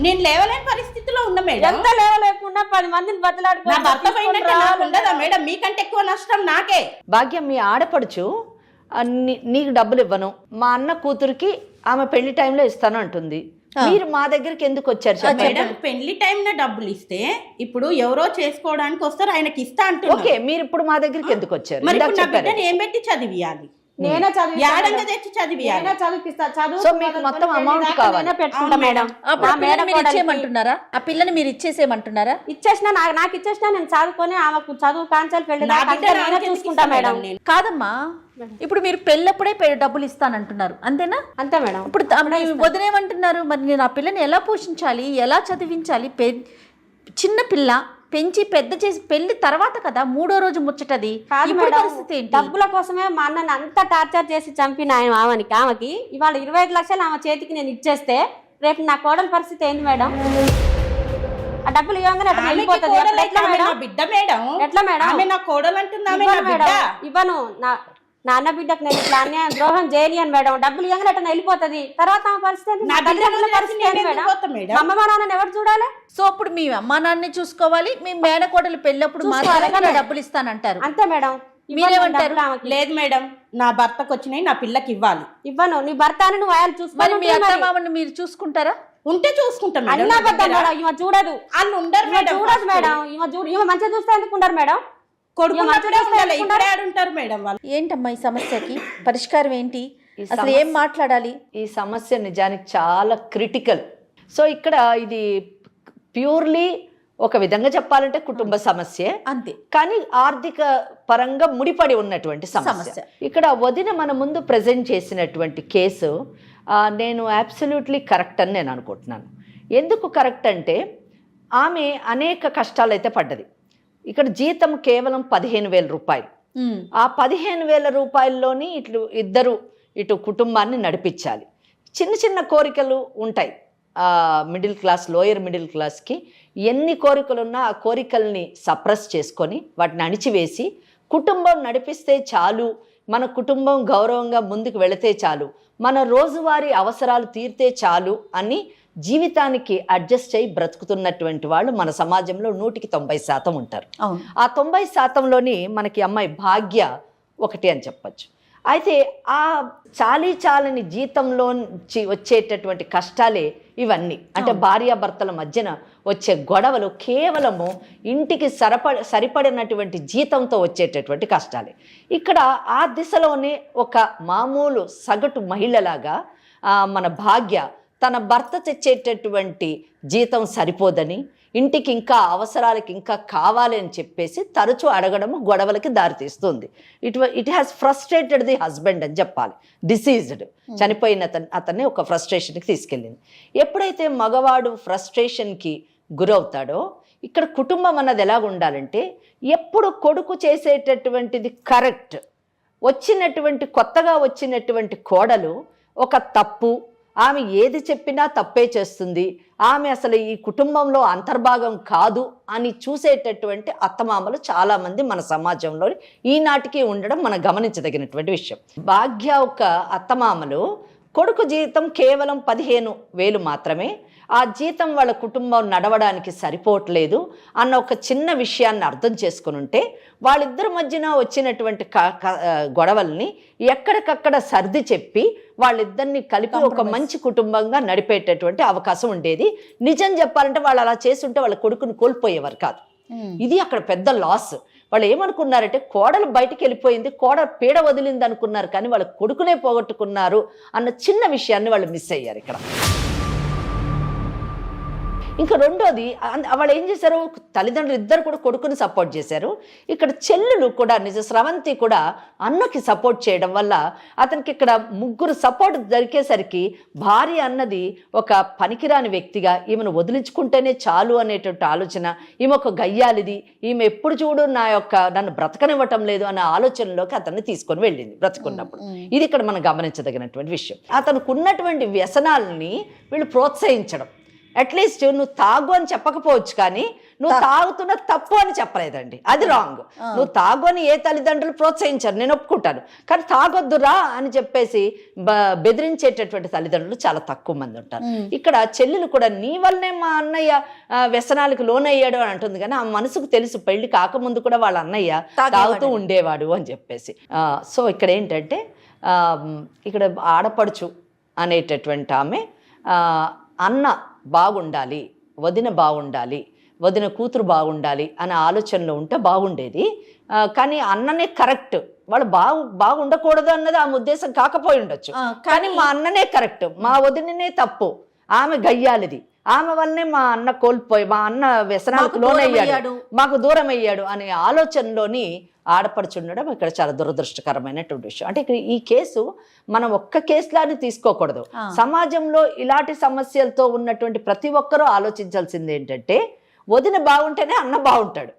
నేను లేవలేని పరిస్థితిలో ఉన్నా మేడం. ఎంత లేవలేకుండా 10 మందిని బతలాడుకున్నా భర్త ఉండదా మేడం? మీకంటే ఎక్కువ నష్టం నాకే. భాగ్యం, మీ ఆడపడుచు నీకు డబ్బులు ఇవ్వను, మా అన్న కూతురికి ఆమె పెళ్లి టైంలో ఇస్తాను అంటుంది. మీరు మా దగ్గరికి ఎందుకు వచ్చారు? పెళ్లి టైం డబ్బులు ఇస్తే ఇప్పుడు ఎవరో చేసుకోవడానికి వస్తారు, ఆయనకి ఇస్తా అంటారు. ఓకే, మీరు ఇప్పుడు మా దగ్గరికి ఎందుకు వచ్చారు? ఏం పెట్టి చదివియాలి? నేనే చదివిస్తా. సో మీకు మొత్తం అమౌంట్ కావాలి పెట్టుకుంటా మేడం. ఇచ్చేయమంటున్నారా? ఆ పిల్లని మీరు ఇచ్చేసేయమంటున్నారా? ఇచ్చేసినా నాకు ఇచ్చేసినా నేను చదువుకొని ఆమెకు చదువు కాంచాలి, పెళ్లి చూసుకుంటా మేడం. కాదమ్మా, ఇప్పుడు మీరు పెళ్ళప్పుడే డబ్బులు ఇస్తానంటున్నారు, అంతేనా? అంతే మేడం. ఇప్పుడు వదిలేమంటున్నారు, మరి నేను ఆ పిల్లని ఎలా పోషించాలి, ఎలా చదివించాలి? చిన్న పిల్ల పెంచి పెద్ద చేసి పెళ్లి తర్వాత కదా 3వ రోజు ముచ్చటది. డబ్బుల కోసమే మా అన్నని అంత టార్చర్ చేసి చంపిన ఆమెకి ఇవాళ 25 లక్షలు ఆమె చేతికి నేను ఇచ్చేస్తే రేపు నా కోడల పరిస్థితి ఏంది మేడం? ఆ డబ్బులు ఇవ్వగానే బిడ్డ మేడం. ఎట్లా మేడం? నా కోడలు అంటున్నా ఇవ్వను. నా అన్న బిడ్డకు నేను ఇట్లా అన్యాయం ద్రోహం చేయనియను మేడం, డబ్బులు ఇవ్వగానే అట్లా వెళ్ళిపోతుంది. తర్వాత ఆమె పరిస్థితి ఏంటి? నా మా తల్లిదండ్రుల బిడ్డను పరిస్థితి ఏంటి నేను మేడం? ఎందుకు పోతా మేడం? మా అమ్మ మా నాన్నని ఎవరు చూడాలి? సో అప్పుడు మీ అమ్మా నాన్నని చూసుకోవాలి, మీ మేనకోడలు పెళ్ళప్పుడు చూసుకోవాలి మాత్రమే కదా. డబ్బులు ఇస్తానంటారు. అంతే మేడం. మీరేమంటారు? లేదు మేడం, నా భర్తకు వచ్చినాయి నా పిల్లకి ఇవ్వాలి. ఇవ్వను. నీ భర్త అని నువ్వు ఆయన మరి చూసుకోవాలి. మీ అత్త మామని మీరు చూసుకుంటారా? ఉంటే చూసుకుంటాం మేడం. అన్నా అబద్ధం మేడం. ఈమె చూడదు. వాళ్ళు ఉండరు ఈమె మేడం. చూడదు మేడం. ఈమె మంచిగా చూస్తే ఎందుకు ఉండరు మేడం? కొడుకు ఈమె మంచిగా చూస్తే ఉండాలి. ఎందుకు ఉండరు? ఇప్పుడే ఆడుంటారు మేడం వాళ్ళు. ఏంటమ్మా ఈ సమస్యకి పరిష్కారం ఏంటి? ఈ అసలు ఏం మాట్లాడాలి? ఈ సమస్య నిజానికి చాలా క్రిటికల్. సో ఇక్కడ ఇది ప్యూర్లీ ఒక విధంగా చెప్పాలంటే కుటుంబ సమస్యే, అంతే. కానీ ఆర్థిక పరంగా ముడిపడి ఉన్నటువంటి సమస్య. ఇక్కడ వదిన మన ముందు ప్రజెంట్ చేసినటువంటి కేసు నేను అబ్సల్యూట్లీ కరెక్ట్ అని నేను అనుకుంటున్నాను. ఎందుకు కరెక్ట్ అంటే ఆమె అనేక కష్టాలు అయితే పడ్డది. ఇక్కడ జీతం కేవలం 15,000 రూపాయలు. ఆ 15,000 రూపాయల్లోని ఇటు కుటుంబాన్ని నడిపించాలి. చిన్న చిన్న కోరికలు ఉంటాయి. మిడిల్ క్లాస్, లోయర్ మిడిల్ క్లాస్కి ఎన్ని కోరికలు ఉన్నా ఆ కోరికల్ని సప్రెస్ చేసుకొని వాటిని అణిచివేసి కుటుంబం నడిపిస్తే చాలు, మన కుటుంబం గౌరవంగా ముందుకు వెళితే చాలు, మన రోజువారీ అవసరాలు తీరితే చాలు అని జీవితానికి అడ్జస్ట్ అయ్యి బ్రతుకుతున్నటువంటి వాళ్ళు మన సమాజంలో 190% ఉంటారు. ఆ 90%లోని మనకి అమ్మాయి భాగ్య ఒకటి అని చెప్పచ్చు. అయితే ఆ చాలని జీతంలో వచ్చేటటువంటి కష్టాలే ఇవన్నీ. అంటే భార్యాభర్తల మధ్యన వచ్చే గొడవలు కేవలము ఇంటికి సరిపడినటువంటి జీతంతో వచ్చేటటువంటి కష్టాలే. ఇక్కడ ఆ దిశలోనే ఒక మామూలు సగటు మహిళలాగా మన భాగ్య తన భర్త తెచ్చేటటువంటి జీతం సరిపోదని, ఇంటికి ఇంకా అవసరాలకి ఇంకా కావాలి అని చెప్పేసి తరచూ అడగడము గొడవలకి దారితీస్తుంది. It has frustrated the husband అని చెప్పాలి. డిసీజ్డ్, చనిపోయిన అతన్ని ఒక ఫ్రస్ట్రేషన్కి తీసుకెళ్ళింది. ఎప్పుడైతే మగవాడు ఫ్రస్ట్రేషన్కి గురవుతాడో ఇక్కడ కుటుంబం అన్నది ఎలాగ ఉండాలంటే ఎప్పుడు కొడుకు చేసేటటువంటిది కరెక్ట్, కొత్తగా వచ్చినటువంటి కోడలు ఒక తప్పు, ఆమె ఏది చెప్పినా తప్పే చేస్తుంది, ఆమె అసలు ఈ కుటుంబంలో అంతర్భాగం కాదు అని చూసేటటువంటి అత్తమామలు చాలామంది మన సమాజంలో ఈనాటికి ఉండడం మనం గమనించదగినటువంటి విషయం. భాగ్య ఒక అత్తమామలు కొడుకు జీతం కేవలం 15,000 మాత్రమే, ఆ జీతం వాళ్ళ కుటుంబం నడవడానికి సరిపోవట్లేదు అన్న ఒక చిన్న విషయాన్ని అర్థం చేసుకుని ఉంటే వాళ్ళిద్దరి మధ్యన వచ్చినటువంటి గొడవల్ని ఎక్కడికక్కడ సర్ది చెప్పి వాళ్ళిద్దరిని కలిపి ఒక మంచి కుటుంబంగా నడిపేటటువంటి అవకాశం ఉండేది. నిజం చెప్పాలంటే వాళ్ళు అలా చేస్తుంటే వాళ్ళ కొడుకుని కోల్పోయేవారు కాదు. ఇది అక్కడ పెద్ద లాస్. వాళ్ళు ఏమనుకున్నారంటే కోడలు బయటికి వెళ్ళిపోయింది, కోడలు పీడ వదిలింది అనుకున్నారు, కానీ వాళ్ళ కొడుకునే పోగొట్టుకున్నారు అన్న చిన్న విషయాన్ని వాళ్ళు మిస్ అయ్యారు ఇక్కడ. ఇంకా రెండోది వాళ్ళు ఏం చేశారు, తల్లిదండ్రులు ఇద్దరు కూడా కొడుకుని సపోర్ట్ చేశారు. ఇక్కడ చెల్లెలు కూడా స్రవంతి కూడా అన్నకి సపోర్ట్ చేయడం వల్ల అతనికి ఇక్కడ ముగ్గురు సపోర్ట్ దొరికేసరికి భార్య అన్నది ఒక పనికిరాని వ్యక్తిగా, ఈమెను వదిలించుకుంటేనే చాలు అనేటువంటి ఆలోచన, ఈమె ఒక గయ్యాలిది, ఈమె ఎప్పుడు చూడు నన్ను బ్రతకనివ్వటం లేదు అనే ఆలోచనలోకి అతన్ని తీసుకొని వెళ్ళింది బ్రతుకున్నప్పుడు. ఇది ఇక్కడ మనం గమనించదగినటువంటి విషయం. అతనికి ఉన్నటువంటి వ్యసనాలని వీళ్ళు ప్రోత్సహించడం. అట్లీస్ట్ నువ్వు తాగు అని చెప్పకపోవచ్చు, కానీ నువ్వు తాగుతున్న తప్పు అని చెప్పలేదండి, అది రాంగ్. నువ్వు తాగు అని ఏ తల్లిదండ్రులు ప్రోత్సహించారు, నేను ఒప్పుకుంటాను, కానీ తాగొద్దురా అని చెప్పేసి బెదిరించేటటువంటి తల్లిదండ్రులు చాలా తక్కువ మంది ఉంటారు. ఇక్కడ చెల్లెలు కూడా నీ వల్లనే మా అన్నయ్య వ్యసనాలకు లోనయ్యాడు అని అంటుంది, కానీ ఆ మనసుకు తెలుసు పెళ్లి కాకముందు కూడా వాళ్ళ అన్నయ్య తాగుతూ ఉండేవాడు అని చెప్పేసి. సో ఇక్కడ ఏంటంటే ఇక్కడ ఆడపడుచు అనేటటువంటి ఆమె అన్న బాగుండాలి, వదిన బాగుండాలి, వదిన కూతురు బాగుండాలి అనే ఆలోచనలో ఉంటే బాగుండేది. కానీ అన్ననే కరెక్ట్, వాళ్ళు బాగుండకూడదు అన్నది ఆమె ఉద్దేశం కాకపోయి ఉండొచ్చు, కానీ మా అన్ననే కరెక్ట్, మా వదిననే తప్పు, ఆమె గయ్యాలిది, ఆమె వల్లనే మా అన్న మా అన్న వ్యసనాలకు లోనయ్యాడు, మాకు దూరం అయ్యాడు అనే ఆలోచనలోని ఆడపడుచుండడం ఇక్కడ చాలా దురదృష్టకరమైనటువంటి విషయం. అంటే ఇక్కడ ఈ కేసు మనం ఒక్క కేసులాని తీసుకోకూడదు. సమాజంలో ఇలాంటి సమస్యలతో ఉన్నటువంటి ప్రతి ఒక్కరూ ఆలోచించాల్సింది ఏంటంటే వదిన బాగుంటేనే అన్న బాగుంటాడు,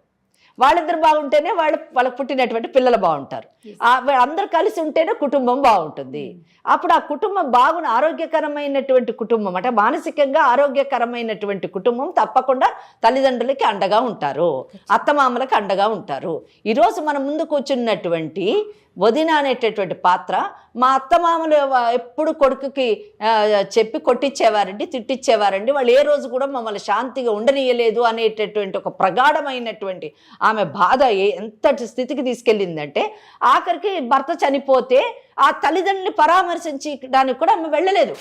వాళ్ళిద్దరు బాగుంటేనే వాళ్ళకు పుట్టినటువంటి పిల్లలు బాగుంటారు, అందరు కలిసి ఉంటేనే కుటుంబం బాగుంటుంది. అప్పుడు ఆ కుటుంబం ఆరోగ్యకరమైనటువంటి కుటుంబం, అంటే మానసికంగా ఆరోగ్యకరమైనటువంటి కుటుంబం తప్పకుండా తల్లిదండ్రులకి అండగా ఉంటారు, అత్తమామలకి అండగా ఉంటారు. ఈరోజు మన ముందు కూర్చున్నటువంటి వదిన అనేటటువంటి పాత్ర మా అత్తమామలు ఎప్పుడు కొడుకుకి చెప్పి కొట్టించేవారండి, తిట్టించేవారండి. వాళ్ళు ఏ రోజు కూడా మమ్మల్ని శాంతిగా ఉండనీయలేదు అనేటటువంటి ఒక ప్రగాఢమైనటువంటి ఆమె బాధ ఎంతటి స్థితికి తీసుకెళ్ళిందంటే ఆఖరికి భర్త చనిపోతే ఆ తల్లిదండ్రుని పరామర్శించడానికి కూడా ఆమె వెళ్ళలేదు.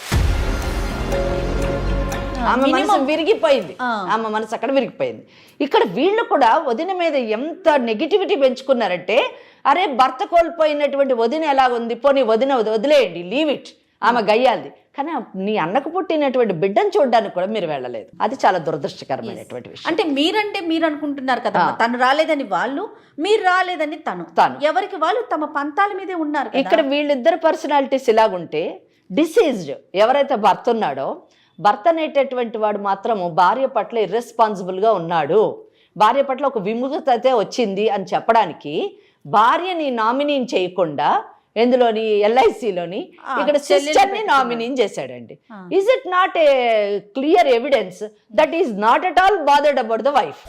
ఆమె మనసు విరిగిపోయింది, ఆమె మనసు అక్కడ విరిగిపోయింది. ఇక్కడ వీళ్ళు కూడా వదిన మీద ఎంత నెగిటివిటీ పెంచుకున్నారంటే, అరే భర్త కోల్పోయినటువంటి వదిన ఎలా ఉంది, పోనీ వదిన వదిలేయండి, లీవ్ ఇట్, ఆమె గయ్యాలది. కానీ నీ అన్నకు పుట్టినటువంటి బిడ్డను చూడడానికి కూడా మీరు వెళ్ళలేదు. అది చాలా దురదృష్టకరమైనటువంటి విషయం. అంటే మీరు అనుకుంటున్నారు కదా తను రాలేదని వాళ్ళు, మీరు రాలేదని తను, ఎవరికి వాళ్ళు తమ పంతాల మీదే ఉన్నారు. ఇక్కడ వీళ్ళిద్దరు పర్సనాలిటీస్ ఇలాగుంటే, డిసీజ్డ్ ఎవరైతే భర్త ఉన్నాడో, భర్త అనేటటువంటి వాడు మాత్రము భార్య పట్ల ఇర్రెస్పాన్సిబుల్గా ఉన్నాడు, భార్య పట్ల ఒక విముఖత వచ్చింది అని చెప్పడానికి భార్యని నామినీ చేయకుండా ఎందులోని ఎల్ఐసిలోని ఇక్కడ సిస్టర్ని నామినీ చేశాడండి. Is it not a clear evidence that is not at all bothered about the wife?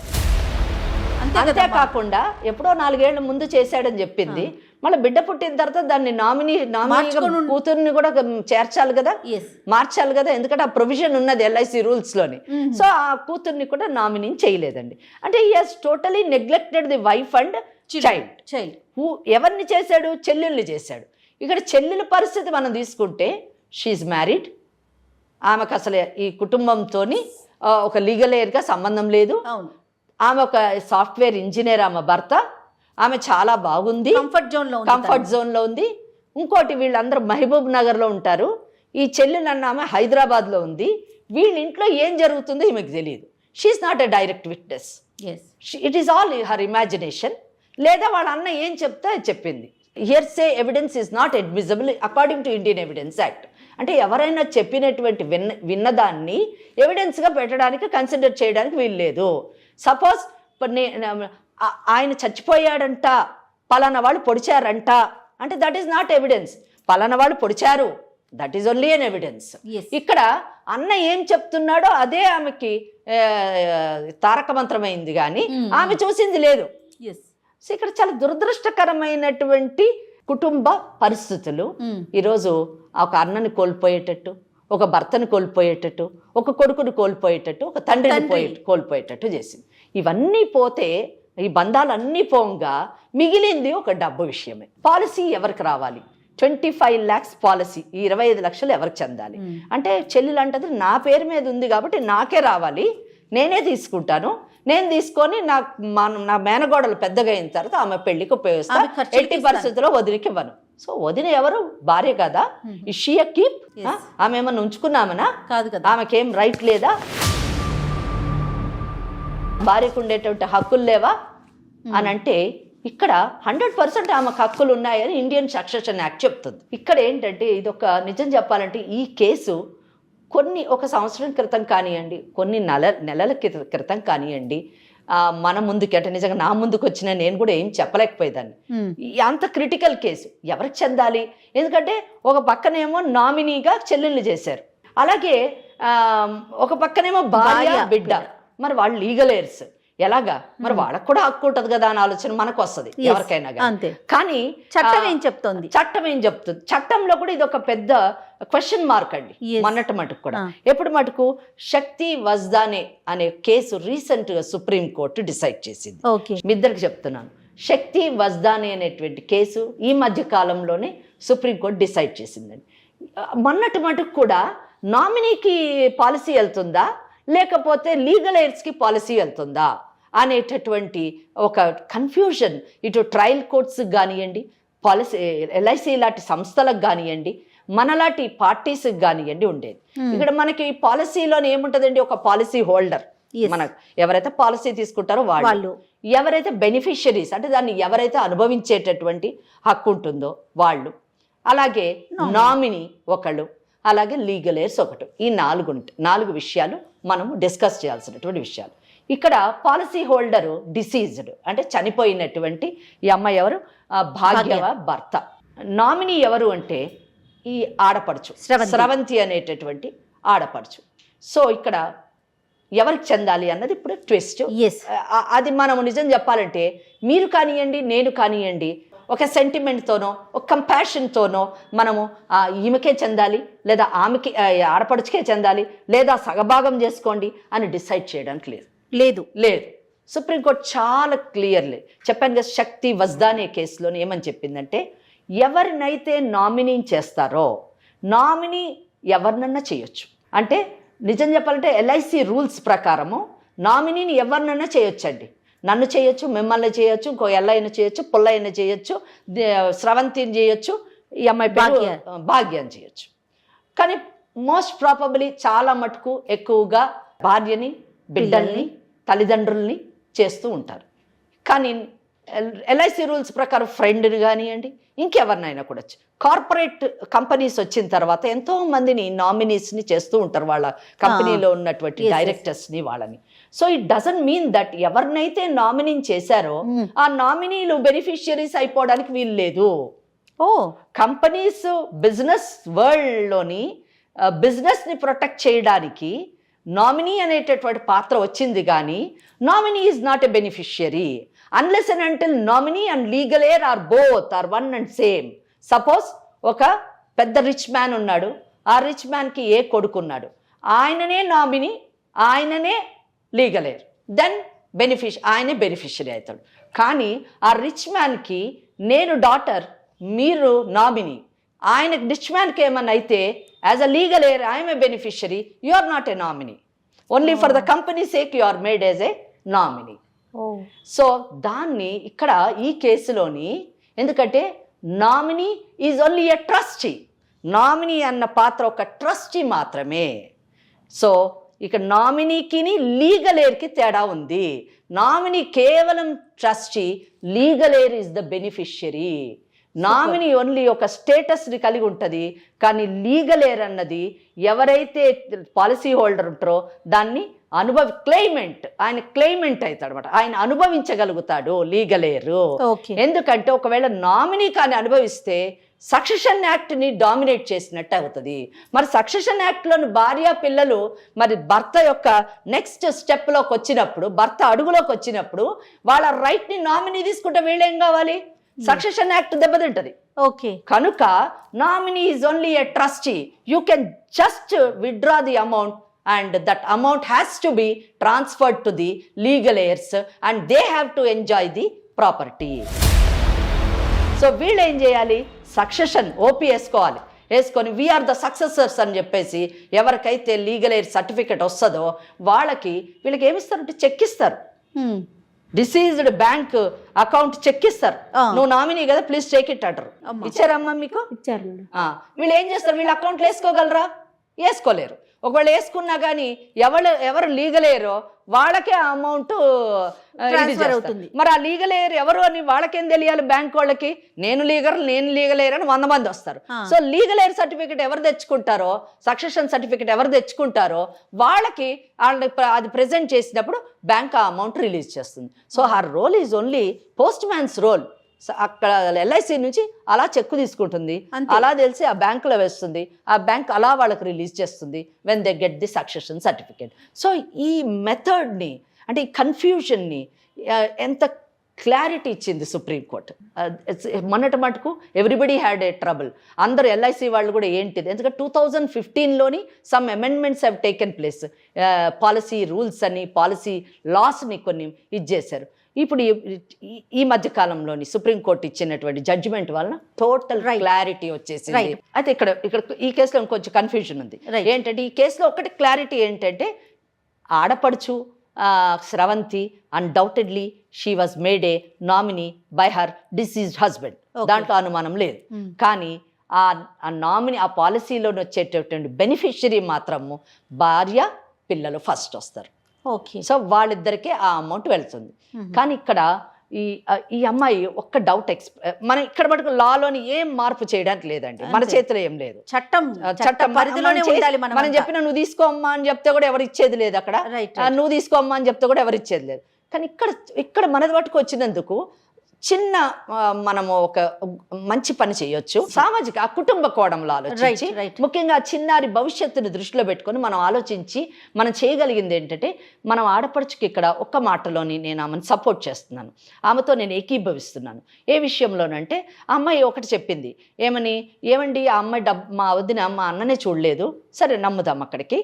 అంతేకాకుండా ఎప్పుడో 4 ఏళ్ల ముందు చేశాడని చెప్పింది, మళ్ళీ బిడ్డ పుట్టిన తర్వాత దాన్ని నామినీ కూతుర్ని కూడా చేర్చాలి కదా, మార్చాలి కదా, ఎందుకంటే ఆ ప్రొవిజన్ ఉన్నది ఎల్ఐసి రూల్స్ లోని. సో ఆ కూతుర్ని కూడా నామినీ చేయలేదండి. అంటే he has totally neglected the wife and child. ఎవరిని చేశాడు? చెల్లెల్ని చేశాడు. ఇక్కడ చెల్లెల పరిస్థితి మనం తీసుకుంటే, షీఈ్ మ్యారీడ్, ఆమెకు అసలు ఈ కుటుంబంతో ఒక లీగల్ ఎయిర్గా సంబంధం లేదు. ఆమె ఒక సాఫ్ట్వేర్ ఇంజనీర్, ఆమె భర్త, ఆమె చాలా బాగుంది, కంఫర్ట్ జోన్లో ఉంది. ఇంకోటి వీళ్ళందరూ మహబూబ్ నగర్లో ఉంటారు, ఈ చెల్లెలు ఆమె హైదరాబాద్లో ఉంది. వీళ్ళ ఇంట్లో ఏం జరుగుతుందో ఈమెకు తెలియదు. She's not a direct witness, it is all her imagination. లేదా వాళ్ళ అన్న ఏం చెప్తే చెప్పింది. Hearsay evidence is not admissible according to Indian evidence act. అంటే ఎవరైనా చెప్పినటువంటి విన్నదాన్ని ఎవిడెన్స్గా పెట్టడానికి కన్సిడర్ చేయడానికి వీలు లేదు. సపోజ్ ఆయన చచ్చిపోయాడంట, పలానా వాళ్ళు పొడిచారంట అంటే దట్ ఈస్ నాట్ ఎవిడెన్స్. పలానా వాళ్ళు పొడిచారు, that is only an evidence. ఇక్కడ అన్న ఏం చెప్తున్నాడో అదే ఆమెకి తారక మంత్రమైంది, కానీ ఆమె చూసింది లేదు. సో ఇక్కడ చాలా దురదృష్టకరమైనటువంటి కుటుంబ పరిస్థితులు ఈరోజు ఒక అన్నని కోల్పోయేటట్టు, ఒక భర్తను కోల్పోయేటట్టు, ఒక కొడుకుని కోల్పోయేటట్టు, ఒక తండ్రిని కోల్పోయేటట్టు చేసింది. ఇవన్నీ పోతే, ఈ బంధాలన్నీ పోగా మిగిలింది ఒక డబ్బు విషయమే. పాలసీ ఎవరికి రావాలి? 25 lakhs పాలసీ, ఈ 25 లక్షలు ఎవరికి చెందాలి అంటే చెల్లెలు అంటది నా పేరు మీద ఉంది కాబట్టి నాకే రావాలి, నేనే తీసుకుంటాను, నేను తీసుకొని నా మేనగోడలు పెద్దగా అయిన తర్వాత ఆమె పెళ్లికి ఉపయోగిస్తాను, ఎట్టి పరిస్థితుల్లో వదిలికి ఇవ్వను. సో వదిన ఎవరు? భార్య కదా. షీ కీప్, ఆమె ఏమన్నా ఉంచుకున్నామనా? కాదు కదా. ఆమెకేం రైట్ లేదా? భార్యకు ఉండేటువంటి హక్కులు లేవా అని అంటే, ఇక్కడ 100% ఆమెకు హక్కులు ఉన్నాయని ఇండియన్ సక్సెషన్ యాక్ట్ చెప్తుంది. ఇక్కడ ఏంటంటే ఇదొక నిజం చెప్పాలంటే ఈ కేసు ఒక సంవత్సరం క్రితం కానివ్వండి, కొన్ని నెలల క్రితం కానివ్వండి, మన ముందుకి అంటే నిజంగా నా ముందుకు వచ్చిన నేను కూడా ఏం చెప్పలేకపోయేదాన్ని. అంత క్రిటికల్ కేసు ఎవరికి చెందాలి? ఎందుకంటే ఒక పక్కనేమో నామినీగా చెల్లెళ్ళు చేశారు, అలాగే ఒక పక్కనేమో భార్య బిడ్డ, మరి వాళ్ళు లీగల్ ఎయిర్స్ ఎలాగా? మరి వాళ్ళకు కూడా హక్కు ఉంటుంది కదా అని ఆలోచన మనకు వస్తుంది ఎవరికైనా. కానీ చట్టం ఏం చెప్తుంది? చట్టంలో కూడా ఇది ఒక పెద్ద క్వశ్చన్ మార్క్ అండి. మొన్నటి మటుకు కూడా, ఎప్పుడు మటుకు శక్తి వజ్దానే అనే కేసు రీసెంట్ గా సుప్రీం కోర్టు డిసైడ్ చేసింది. మీ ఇద్దరికి చెప్తున్నాను, శక్తి వజ్దానే అనేటువంటి కేసు ఈ మధ్య కాలంలోనే సుప్రీం కోర్టు డిసైడ్ చేసిందండి. మొన్నటి మటుకు కూడా నామినీకి పాలసీ వెళ్తుందా లేకపోతే లీగల్ ఎయిర్స్కి పాలసీ వెళ్తుందా అనేటటువంటి ఒక కన్ఫ్యూజన్ ఇటు ట్రయల్ కోర్ట్స్ కానివ్వండి, పాలసీ ఎల్ఐసి లాంటి సంస్థలకు కానివ్వండి, మనలాంటి పార్టీస్కి కానివ్వండి ఉండేది. ఇక్కడ మనకి పాలసీలో ఏముంటుందండి? ఒక పాలసీ హోల్డర్, మనకు ఎవరైతే పాలసీ తీసుకుంటారో వాళ్ళు, ఎవరైతే బెనిఫిషరీస్ అంటే దాన్ని ఎవరైతే అనుభవించేటటువంటి హక్కు ఉంటుందో వాళ్ళు, అలాగే నామినీ ఒకళ్ళు, అలాగే లీగల్ ఎయిర్స్ ఒకటి. ఈ 4 విషయాలు మనము డిస్కస్ చేయాల్సినటువంటి విషయాలు. ఇక్కడ పాలసీ హోల్డరు డిసీజ్డ్ అంటే చనిపోయినటువంటి ఈ అమ్మాయి ఎవరు? భాగ్యవ భర్త. నామినీ ఎవరు అంటే ఈ ఆడపడుచు స్రవంతి అనేటటువంటి ఆడపడుచు. సో ఇక్కడ ఎవరికి చెందాలి అన్నది ఇప్పుడు ట్విస్ట్. అది మనము నిజం చెప్పాలంటే మీరు కానివ్వండి, నేను కానివ్వండి, ఒక సెంటిమెంట్తోనో ఒక కంపాషన్తోనో మనము ఈమెకే చెందాలి లేదా ఆమెకి ఆడపడుచుకే చెందాలి లేదా సగభాగం చేసుకోండి అని డిసైడ్ చేయడానికి లేదు. సుప్రీంకోర్టు చాలా క్లియర్లీ చెప్పాను కదా, శక్తి వజ్దానే కేసులో ఏమని చెప్పిందంటే ఎవరినైతే నామినీ చేస్తారో నామినీ ఎవరినన్నా చేయొచ్చు. అంటే నిజం చెప్పాలంటే ఎల్ఐసి రూల్స్ ప్రకారము నామినీని ఎవరినన్నా చేయొచ్చండి. నన్ను చేయొచ్చు, మిమ్మల్ని చేయొచ్చు, ఇంకో ఎల్లైనా చేయొచ్చు, పుల్లైనా చేయొచ్చు, స్రవంతిని చేయొచ్చు, ఈ అమ్మాయి భాగ్యాన్ని చేయొచ్చు. కానీ మోస్ట్ ప్రాబబ్లీ చాలా మటుకు ఎక్కువగా భార్యని, బిడ్డల్ని, తల్లిదండ్రుల్ని చేస్తూ ఉంటారు. కానీ ఎల్ఐసి రూల్స్ ప్రకారం ఫ్రెండ్ని కానివ్వండి, ఇంకెవరినైనా కూడా కార్పొరేట్ కంపెనీస్ వచ్చిన తర్వాత ఎంతో మందిని నామినీస్ని చేస్తూ ఉంటారు, వాళ్ళ కంపెనీలో ఉన్నటువంటి డైరెక్టర్స్ని వాళ్ళని. So it doesn't mean that ఎవరినైతే నామినీ చేశారో ఆ నామినీలు బెనిఫిషియరీస్ అయిపోవడానికి వీలు లేదు. కంపెనీస్ బిజినెస్ వరల్డ్లోని బిజినెస్ని ప్రొటెక్ట్ చేయడానికి నామినీ అనేటటువంటి పాత్ర వచ్చింది, కానీ nominee is not a beneficiary unless and until nominee and legal heir are both are one and same. Suppose ఒక పెద్ద రిచ్ మ్యాన్ ఉన్నాడు, ఆ రిచ్ మ్యాన్కి ఏ కొడుకున్నాడు, ఆయననే నామినీ, ఆయననే లీగల్ ఎయిర్, దెన్ ఆయనే బెనిఫిషియరీ అవుతాడు. కానీ ఆ రిచ్ మ్యాన్కి నేను డాటర్, మీరు నామినీ, ఆయనకు రిచ్ మ్యాన్కి ఏమన్నా అయితే as a legal heir I'm a beneficiary, you are not a nominee, only for the company sake you are made as a nominee. So దాన్ని ఇక్కడ ఈ కేసులోని, ఎందుకంటే nominee is only a trustee, nominee అన్న పాత్ర ఒక ట్రస్టీ మాత్రమే. సో ఇక నామినీకి లీగల్ ఎయిర్కి తేడా ఉంది. నామినీ కేవలం trustee, legal air is the beneficiary. Nominee only ఒక స్టేటస్ని కలిగి ఉంటుంది, కానీ లీగల్ ఎయిర్ అన్నది ఎవరైతే పాలసీ హోల్డర్ ఉంటారో దాన్ని క్లెయిమెంట్, ఆయన క్లెయిమెంట్ అవుతాడు అనమాట, ఆయన అనుభవించగలుగుతాడు లీగల్ ఎయిర్. ఎందుకంటే ఒకవేళ నామినీ కానీ అనుభవిస్తే సక్సెషన్ యాక్ట్ని డామినేట్ చేసినట్టు అవుతుంది. మరి సక్సెషన్ యాక్ట్లోని భార్య పిల్లలు మరి భర్త యొక్క నెక్స్ట్ స్టెప్లోకి వచ్చినప్పుడు, భర్త అడుగులోకి వచ్చినప్పుడు వాళ్ళ రైట్ని నామినీ తీసుకుంటే వీళ్ళేం కావాలి, సక్సెషన్ యాక్ట్ దెబ్బతింటది. కనుక nominee is only a trustee, you can just withdraw the amount and that amount has to be transferred to the legal heirs and they have to enjoy the property. So వీళ్ళు ఏం చేయాలి, సక్సెషన్ ఓపీ వేసుకొని వీఆర్ ద సక్సెసర్స్ అని చెప్పేసి ఎవరికైతే లీగల్ ఎయిర్ సర్టిఫికెట్ వస్తుందో వీళ్ళకి ఏమిస్తారంటే చెక్ ఇస్తారు, డిసీజ్డ్ బ్యాంక్ అకౌంట్ చెక్ ఇస్తారు, నువ్వు నామినీ కదా ప్లీజ్ టేక్ ఇట్ అంటారు. ఇచ్చారమ్మా మీకు? ఇచ్చారు. వీళ్ళు ఏం చేస్తారు, వీళ్ళ అకౌంట్లో వేసుకోగలరా? వేసుకోలేరు. ఒకవేళ వేసుకున్నా కానీ ఎవరు లీగల్ ఎయిరో వాళ్ళకే ఆ అమౌంట్ ట్రాన్స్ఫర్ అవుతుంది. మరి ఆ లీగల్ ఎయిర్ ఎవరు అని వాళ్ళకేం తెలియాలి, బ్యాంక్ వాళ్ళకి నేను లీగల్ ఎయిర్ అని 100 మంది వస్తారు. సో లీగల్ ఎయిర్ సర్టిఫికేట్ ఎవరు తెచ్చుకుంటారో, సక్సెషన్ సర్టిఫికేట్ ఎవరు తెచ్చుకుంటారో వాళ్ళకి అది ప్రెజెంట్ చేసినప్పుడు బ్యాంక్ ఆ అమౌంట్ రిలీజ్ చేస్తుంది. So her role is only postman's role. అక్కడ ఎల్ఐసి నుంచి అలా చెక్కు తీసుకుంటుంది, అలా తెలిసి ఆ బ్యాంకులో వేస్తుంది, ఆ బ్యాంక్ అలా వాళ్ళకి రిలీజ్ చేస్తుంది when they get the succession certificate. So ఈ మెథడ్ని, అంటే ఈ కన్ఫ్యూజన్ని ఎంత క్లారిటీ ఇచ్చింది సుప్రీంకోర్టు. మొన్నటి మటుకు ఎవ్రీబడి హ్యాడ్ ఏ ట్రబుల్, అందరూ ఎల్ఐసి వాళ్ళు కూడా ఏంటిది, ఎందుకంటే 2015లోని some amendments have taken place, policy rules అని పాలసీ లాస్ని కొన్ని చేశారు. ఇప్పుడు ఈ మధ్య కాలంలోని సుప్రీంకోర్టు ఇచ్చినటువంటి జడ్జిమెంట్ వలన టోటల్ క్లారిటీ వచ్చేసింది. అయితే ఇక్కడ ఈ కేసులో ఇంకొంచెం కన్ఫ్యూజన్ ఉంది. ఏంటంటే ఈ కేసులో ఒకటి క్లారిటీ ఏంటంటే ఆడపడుచు Sravanthi undoubtedly she was made a nominee by her deceased husband, దాంట్లో అనుమానం లేదు. కానీ ఆ నామినీ, ఆ పాలసీలో వచ్చేటటువంటి బెనిఫిషియరీ మాత్రము భార్య పిల్లలు ఫస్ట్ వస్తారు. సో వాళ్ళిద్దరికే ఆ అమౌంట్ వెళ్తుంది. కానీ ఇక్కడ ఈ అమ్మాయి ఒక్క డౌట్ మనం ఇక్కడ మటుకు లాలోని ఏం మార్పు చేయడానికి లేదండి, మన చేతిలో ఏం లేదు, చట్టం పరిధిలోనే ఉండాలి. మనం చెప్పిన నువ్వు తీసుకోమ్మా అని చెప్తే కూడా ఎవరు ఇచ్చేది లేదు, అక్కడ నువ్వు తీసుకోమ్మా అని చెప్తే కూడా ఎవరు ఇచ్చేది లేదు. కానీ ఇక్కడ మన మటుకు వచ్చినందుకు చిన్న మనము ఒక మంచి పని చేయొచ్చు. సామాజిక ఆ కుటుంబ కోణంలో ఆలోచించి ముఖ్యంగా చిన్నారి భవిష్యత్తుని దృష్టిలో పెట్టుకొని మనం ఆలోచించి మనం చేయగలిగింది ఏంటంటే, మనం ఆడపడుచుకి ఇక్కడ ఒక్క మాటలోని నేను ఆమెను సపోర్ట్ చేస్తున్నాను, ఆమెతో నేను ఏకీభవిస్తున్నాను. ఏ విషయంలోనంటే ఆ అమ్మాయి ఒకటి చెప్పింది, ఏమండి ఆ అమ్మాయి మా వదిన మా అన్ననే చూడలేదు, సరే నమ్ముదాం అక్కడికి.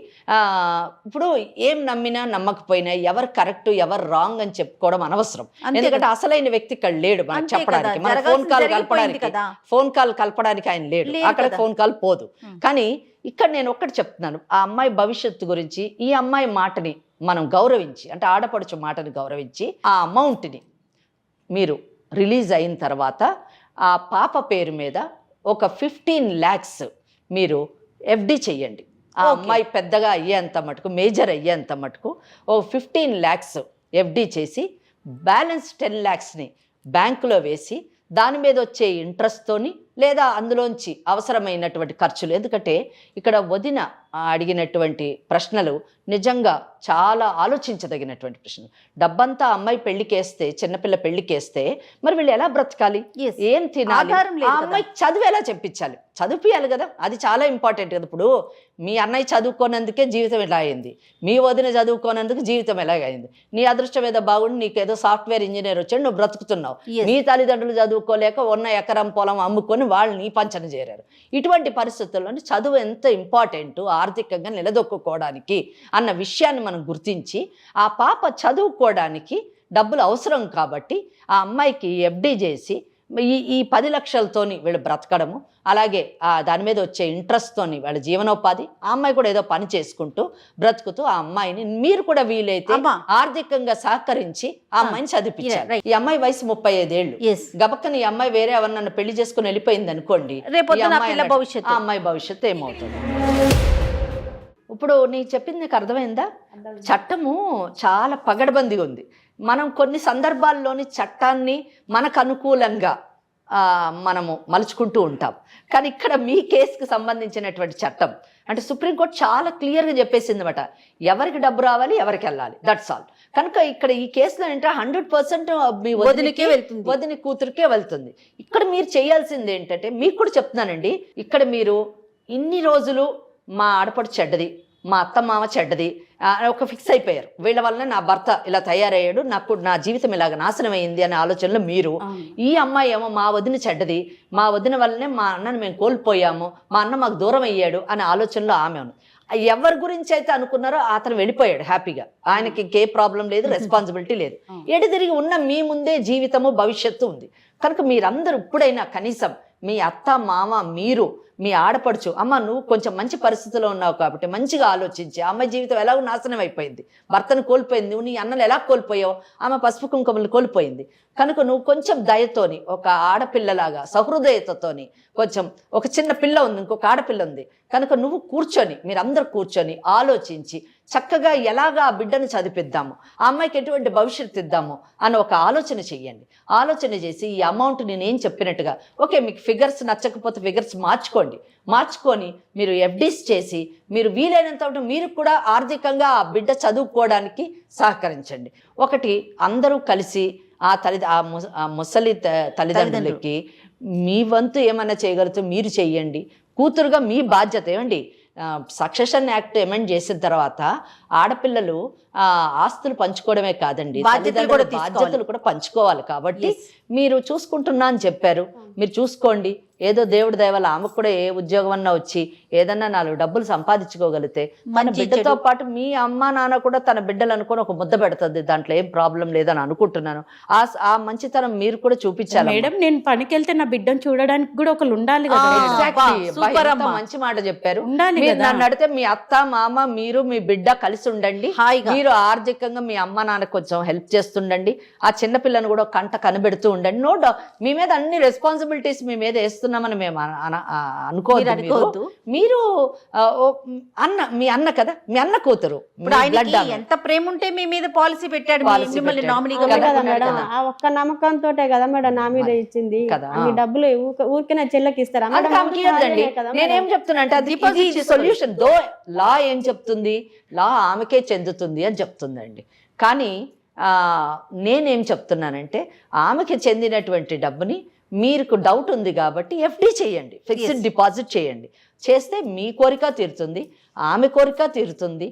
ఇప్పుడు ఏం నమ్మినా నమ్మకపోయినా ఎవరు కరెక్ట్ ఎవరు రాంగ్ అని చెప్పుకోవడం అనవసరం. ఎందుకంటే అసలైన వ్యక్తి ఇక్కడ లేడు మనకు చెప్పడానికి, మన ఫోన్ కాల్ కలపడానికి ఆయన లేడు, అక్కడ ఫోన్ కాల్ పోదు. కానీ ఇక్కడ నేను ఒక్కటి చెప్తున్నాను, ఆ అమ్మాయి భవిష్యత్తు గురించి ఈ అమ్మాయి మాటని మనం గౌరవించి, అంటే ఆడపడుచు మాటని గౌరవించి ఆ అమౌంట్ని మీరు రిలీజ్ అయిన తర్వాత ఆ పాప పేరు మీద ఒక 15 lakhs మీరు FD చెయ్యండి. ఆ అమ్మాయి పెద్దగా అయ్యేంత మటుకు, మేజర్ అయ్యేంత మటుకు ఓ 15 lakhs FD చేసి బ్యాలెన్స్ 10 lakhsని బ్యాంకులో వేసి దాని మీద వచ్చే ఇంట్రెస్ట్తోని లేదా అందులోంచి అవసరమైనటువంటి ఖర్చులు, ఎందుకంటే ఇక్కడ వదిన అడిగినటువంటి ప్రశ్నలు నిజంగా చాలా ఆలోచించదగినటువంటి ప్రశ్నలు. డబ్బంతా అమ్మాయి పెళ్లికేస్తే, చిన్నపిల్ల పెళ్లికేస్తే మరి వీళ్ళు ఎలా బ్రతకాలి, ఏం తినాలి, ఆ అమ్మాయి చదువు ఎలా చెప్పించాలి, చదివియాలి కదా, అది చాలా ఇంపార్టెంట్ కదా. ఇప్పుడు మీ అన్నయ్య చదువుకోనందుకే జీవితం ఎలా అయింది, మీ వదిన చదువుకోనందుకు జీవితం ఎలాగైంది, నీ అదృష్టం ఏదో బాగుండి నీకేదో సాఫ్ట్వేర్ ఇంజనీర్ వచ్చాడు, నువ్వు బ్రతుకుతున్నావు. మీ తల్లిదండ్రులు చదువుకోలేక ఉన్న ఎకరం పొలం అమ్ముకొని వాళ్ళు నీ పంచన చేరారు. ఇటువంటి పరిస్థితుల్లోని చదువు ఎంత ఇంపార్టెంట్ ఆర్థికంగా నిలదొక్కుకోవడానికి అన్న విషయాన్ని మనం గుర్తించి, ఆ పాప చదువుకోవడానికి డబ్బులు అవసరం కాబట్టి ఆ అమ్మాయికి FD చేసి ఈ 10 లక్షలతోని వీళ్ళు బ్రతకడము, అలాగే దాని మీద వచ్చే ఇంట్రెస్ట్తోని వాళ్ళ జీవనోపాధి, ఆ అమ్మాయి కూడా ఏదో పని చేసుకుంటూ బ్రతుకుతూ ఆ అమ్మాయిని మీరు కూడా వీలైతే ఆర్థికంగా సహకరించి ఆ అమ్మాయిని చదివించారు. ఈ అమ్మాయి వయసు 35 ఏళ్ళు. గబక్కని ఈ అమ్మాయి వేరే ఎవరినన్నా పెళ్లి చేసుకుని వెళ్ళిపోయింది అనుకోండి, ఆ అమ్మాయి భవిష్యత్తు ఏమవుతుంది? ఇప్పుడు నీకు చెప్పింది నీకు అర్థమైందా? చట్టము చాలా పగడబందీ ఉంది. మనం కొన్ని సందర్భాల్లోని చట్టాన్ని మనకు అనుకూలంగా మనము మలుచుకుంటూ ఉంటాం. కానీ ఇక్కడ మీ కేసుకు సంబంధించినటువంటి చట్టం అంటే సుప్రీంకోర్టు చాలా క్లియర్గా చెప్పేసింది అనమాట, ఎవరికి డబ్బు రావాలి, ఎవరికి వెళ్ళాలి, దట్స్ ఆల్. కనుక ఇక్కడ ఈ కేసులో ఏంటంటే 100% మీ వదిన కూతురికే వెళ్తుంది. ఇక్కడ మీరు చేయాల్సింది ఏంటంటే, మీకు కూడా చెప్తున్నానండి, ఇక్కడ మీరు ఇన్ని రోజులు మా ఆడపడు చెడ్డది, మా అత్తమామ చెడ్డది ఒక ఫిక్స్ అయిపోయారు, వీళ్ళ వల్లనే నా భర్త ఇలా తయారయ్యాడు, నా జీవితం ఇలాగ నాశనం అయింది అనే ఆలోచనలో మీరు. ఈ అమ్మాయి ఏమో మా వదిన చెడ్డది, మా వదిన వల్లనే మా అన్నను మేము కోల్పోయాము, మా అన్న మాకు దూరం అయ్యాడు అనే ఆలోచనలో ఆమె ఉంది. ఎవరి గురించి అయితే అనుకున్నారో అతను వెళ్ళిపోయాడు హ్యాపీగా, ఆయనకి ఇంకే ప్రాబ్లం లేదు, రెస్పాన్సిబిలిటీ లేదు. ఎటు తిరిగి ఉన్న మీ ముందే జీవితము భవిష్యత్తు ఉంది. కనుక మీరందరూ ఇప్పుడైనా కనీసం మీ అత్త మామ మీరు మీ ఆడపడుచు, అమ్మ నువ్వు కొంచెం మంచి పరిస్థితిలో ఉన్నావు కాబట్టి మంచిగా ఆలోచించి, అమ్మాయి జీవితం ఎలాగో నాశనం అయిపోయింది, భర్తను కోల్పోయింది, నువ్వు నీ అన్నలు ఎలా కోల్పోయావు, ఆమె పసుపు కుంకుమలు కోల్పోయింది. కనుక నువ్వు కొంచెం దయతోని, ఒక ఆడపిల్లలాగా సహృదయతతోని, కొంచెం ఒక చిన్న పిల్ల ఉంది, ఇంకొక ఆడపిల్ల ఉంది, కనుక నువ్వు కూర్చొని, మీరందరూ కూర్చొని ఆలోచించి చక్కగా ఎలాగా ఆ బిడ్డను చదివిద్దాము, ఆ అమ్మాయికి ఎటువంటి భవిష్యత్తు ఇద్దాము అని ఒక ఆలోచన చెయ్యండి. ఆలోచన చేసి ఈ అమౌంట్ నేనేం చెప్పినట్టుగా, ఓకే మీకు ఫిగర్స్ నచ్చకపోతే ఫిగర్స్ మార్చుకొని మీరు FDs చేసి, మీరు వీలైనంత మీరు కూడా ఆర్థికంగా ఆ బిడ్డ చదువుకోవడానికి సహకరించండి. ఒకటి అందరూ కలిసి ఆ ముసలి తల్లిదండ్రులకి మీ వంతు ఏమన్నా చేయగలుగుతూ మీరు చెయ్యండి. కూతురుగా మీ బాధ్యత ఏమండి, సక్సెషన్ యాక్ట్ అమెండ్ చేసిన తర్వాత ఆడపిల్లలు ఆస్తులు పంచుకోవడమే కాదండి, బాధ్యతలు కూడా పంచుకోవాలి. కాబట్టి మీరు చూసుకుంటున్నా అని చెప్పారు, మీరు చూసుకోండి. ఏదో దేవుడి దయ వల్ల ఆమెకు కూడా ఏ ఉద్యోగం అన్నా వచ్చి ఏదన్నా 4 డబ్బులు సంపాదించుకోగలిగితే మన బిడ్డతో పాటు మీ అమ్మ నాన్న కూడా తన బిడ్డలు అనుకొని ఒక ముద్ద పెడుతుంది, దాంట్లో ఏం ప్రాబ్లం లేదని అనుకుంటున్నాను. ఆ మంచితనం మీరు కూడా చూపించాలి. మేడం నేను పనికి వెళ్తే నా బిడ్డను చూడడానికి కూడా ఒకరు ఉండాలి కదా. మంచి మాట చెప్పారు. నన్ను అడిగితే మీ అత్త మామ మీరు మీ బిడ్డ కలిసి ఉండండి, మీరు ఆర్థికంగా మీ అమ్మ నాన్న కొంచెం హెల్ప్ చేస్తుండండి, ఆ చిన్న పిల్లను కూడా కంట కనబెడుతూ ఉండండి. నో డౌట్ మీ మీద అన్ని రెస్పాన్సిబిలిటీస్ మీ మీద వేస్తున్నామని మేము అనుకోవద్దు. మీరు మీ అన్న కదా, మీ అన్న కూతురు, ఎంత ప్రేమ ఉంటే మీ మీద పాలసీ పెట్టాడు, ఒక్క నమ్మకంతో కదా మేడం నా మీద ఇచ్చింది కదా. మీ డబ్బులు ఊరికే చెల్లెకి ఇస్తారా? నేనేం చెప్తున్నా అంటే అది సొల్యూషన్. లా ఏం చెప్తుంది, లా ఆమెకే చెందుతుంది అని చెప్తుందండి. కానీ నేనేం చెప్తున్నానంటే ఆమెకి చెందినటువంటి డబ్బుని మీకు డౌట్ ఉంది కాబట్టి ఎఫ్డి చేయండి, ఫిక్స్డ్ డిపాజిట్ చేయండి. చేస్తే మీ కోరిక తీరుతుంది, ఆమె కోరిక తీరుతుంది,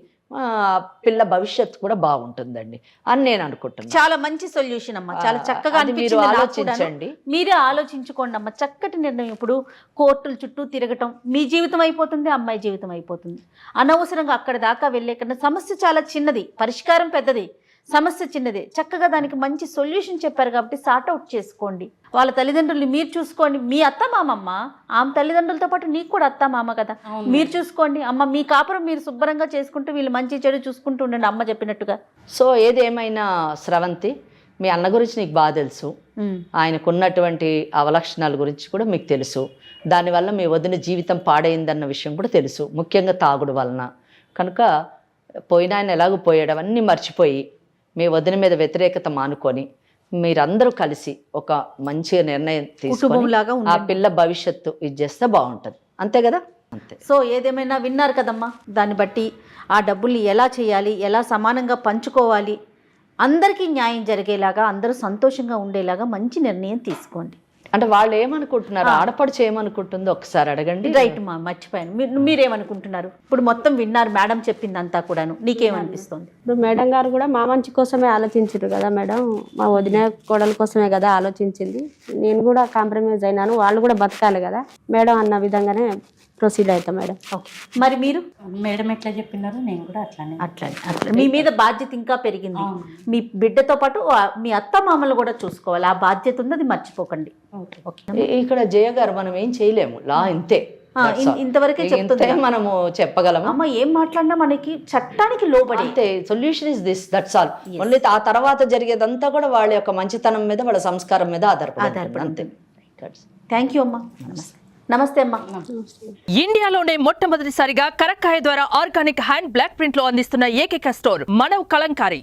పిల్ల భవిష్యత్తు కూడా బాగుంటుందండి అని నేను అనుకుంటున్నాను. చాలా మంచి సొల్యూషన్ అమ్మా, చాలా చక్కగా అది మీరు అనిపించింది నాకు ఆలోచించండి. కూడాను. మీరే ఆలోచించుకోండి అమ్మా, చక్కటి నిర్ణయం. ఇప్పుడు కోర్టుల చుట్టూ తిరగటం మీ జీవితం అయిపోతుంది, అమ్మాయి జీవితం అయిపోతుంది. అనవసరంగా అక్కడ దాకా వెళ్ళే కన్నా సమస్య చాలా చిన్నది, పరిష్కారం పెద్దది, సమస్య చిన్నదే. చక్కగా దానికి మంచి సొల్యూషన్ చెప్పారు కాబట్టి సార్ట్అవుట్ చేసుకోండి. వాళ్ళ తల్లిదండ్రుల్ని మీరు చూసుకోండి. మీ అత్త మామమ్మ, ఆమె తల్లిదండ్రులతో పాటు నీకు కూడా అత్త మామ కదా, మీరు చూసుకోండి. అమ్మ మీ కాపురం మీరు శుభ్రంగా చేసుకుంటూ వీళ్ళు మంచి చెడు చూసుకుంటూ ఉండండి అమ్మ చెప్పినట్టుగా. సో ఏదేమైనా స్రవంతి, మీ అన్న గురించి నీకు బాగా తెలుసు, ఆయనకున్నటువంటి అవలక్షణాల గురించి కూడా మీకు తెలుసు. దానివల్ల మీ వదిన జీవితం పాడైందన్న విషయం కూడా తెలుసు, ముఖ్యంగా తాగుడు వలన. కనుక పోయిన ఆయన ఎలాగో పోయాడు అవన్నీ మర్చిపోయి మీ వదిన మీద వ్యతిరేకత మానుకొని మీరందరూ కలిసి ఒక మంచి నిర్ణయం తీసుకొని ఆ పిల్ల భవిష్యత్తు ఇది చేస్తే బాగుంటుంది. అంతే కదా? అంతే. సో ఏదేమైనా విన్నారు కదమ్మా, దాన్ని బట్టి ఆ డబ్బుల్ని ఎలా చేయాలి, ఎలా సమానంగా పంచుకోవాలి, అందరికీ న్యాయం జరిగేలాగా, అందరూ సంతోషంగా ఉండేలాగా మంచి నిర్ణయం తీసుకోండి. అంటే వాళ్ళు ఏమనుకుంటున్నారు, ఆడపడుచు ఏమనుకుంటుందో ఒకసారి అడగండి. రైట్ మా, మర్చిపోయాను. మీరేమనుకుంటున్నారు? ఇప్పుడు మొత్తం విన్నారు మేడం చెప్పిందంతా కూడాను, నీకేమనిపిస్తుంది? ఇప్పుడు మేడం గారు కూడా మా మంచి కోసమే ఆలోచించారు కదా మేడం, మా వదిన కోడల కోసమే కదా ఆలోచించింది. నేను కూడా కాంప్రమైజ్ అయినాను, వాళ్ళు కూడా బతకాలి కదా మేడం అన్న విధంగానే ప్రొసీడ్ అవుతాం మేడం. ఓకే, మరి మీరు? మేడం ఎట్లా చెప్పినారో నేను కూడా అట్లా మీ మీద బాధ్యత ఇంకా పెరిగింది. మీ బిడ్డతో పాటు మీ అత్త మామలు కూడా చూసుకోవాలి, ఆ బాధ్యత ఉంది, అది మర్చిపోకండి. ఇక్కడ జయ గారు మనం ఏం చేయలేము, లా ఇంతే, ఇంతవరకే చెప్తే మనము చెప్పగలము. అమ్మ ఏం మాట్లాడినా మనకి చట్టానికి లోబడి అంతే. Solution is this, that's all. Only ఆ తర్వాత జరిగేదంతా కూడా వాళ్ళ యొక్క మంచితనం మీద, వాళ్ళ సంస్కారం మీద ఆధారపడి అంతే. థ్యాంక్ యూ అమ్మా. నమస్తే అమ్మా. ఇండియాలోనే మొట్టమొదటిసారిగా కరక్కాయ ద్వారా ఆర్గానిక్ హ్యాండ్ బ్లాక్ ప్రింట్ లో అందిస్తున్న ఏకైక స్టోర్ మన కలంకారీ.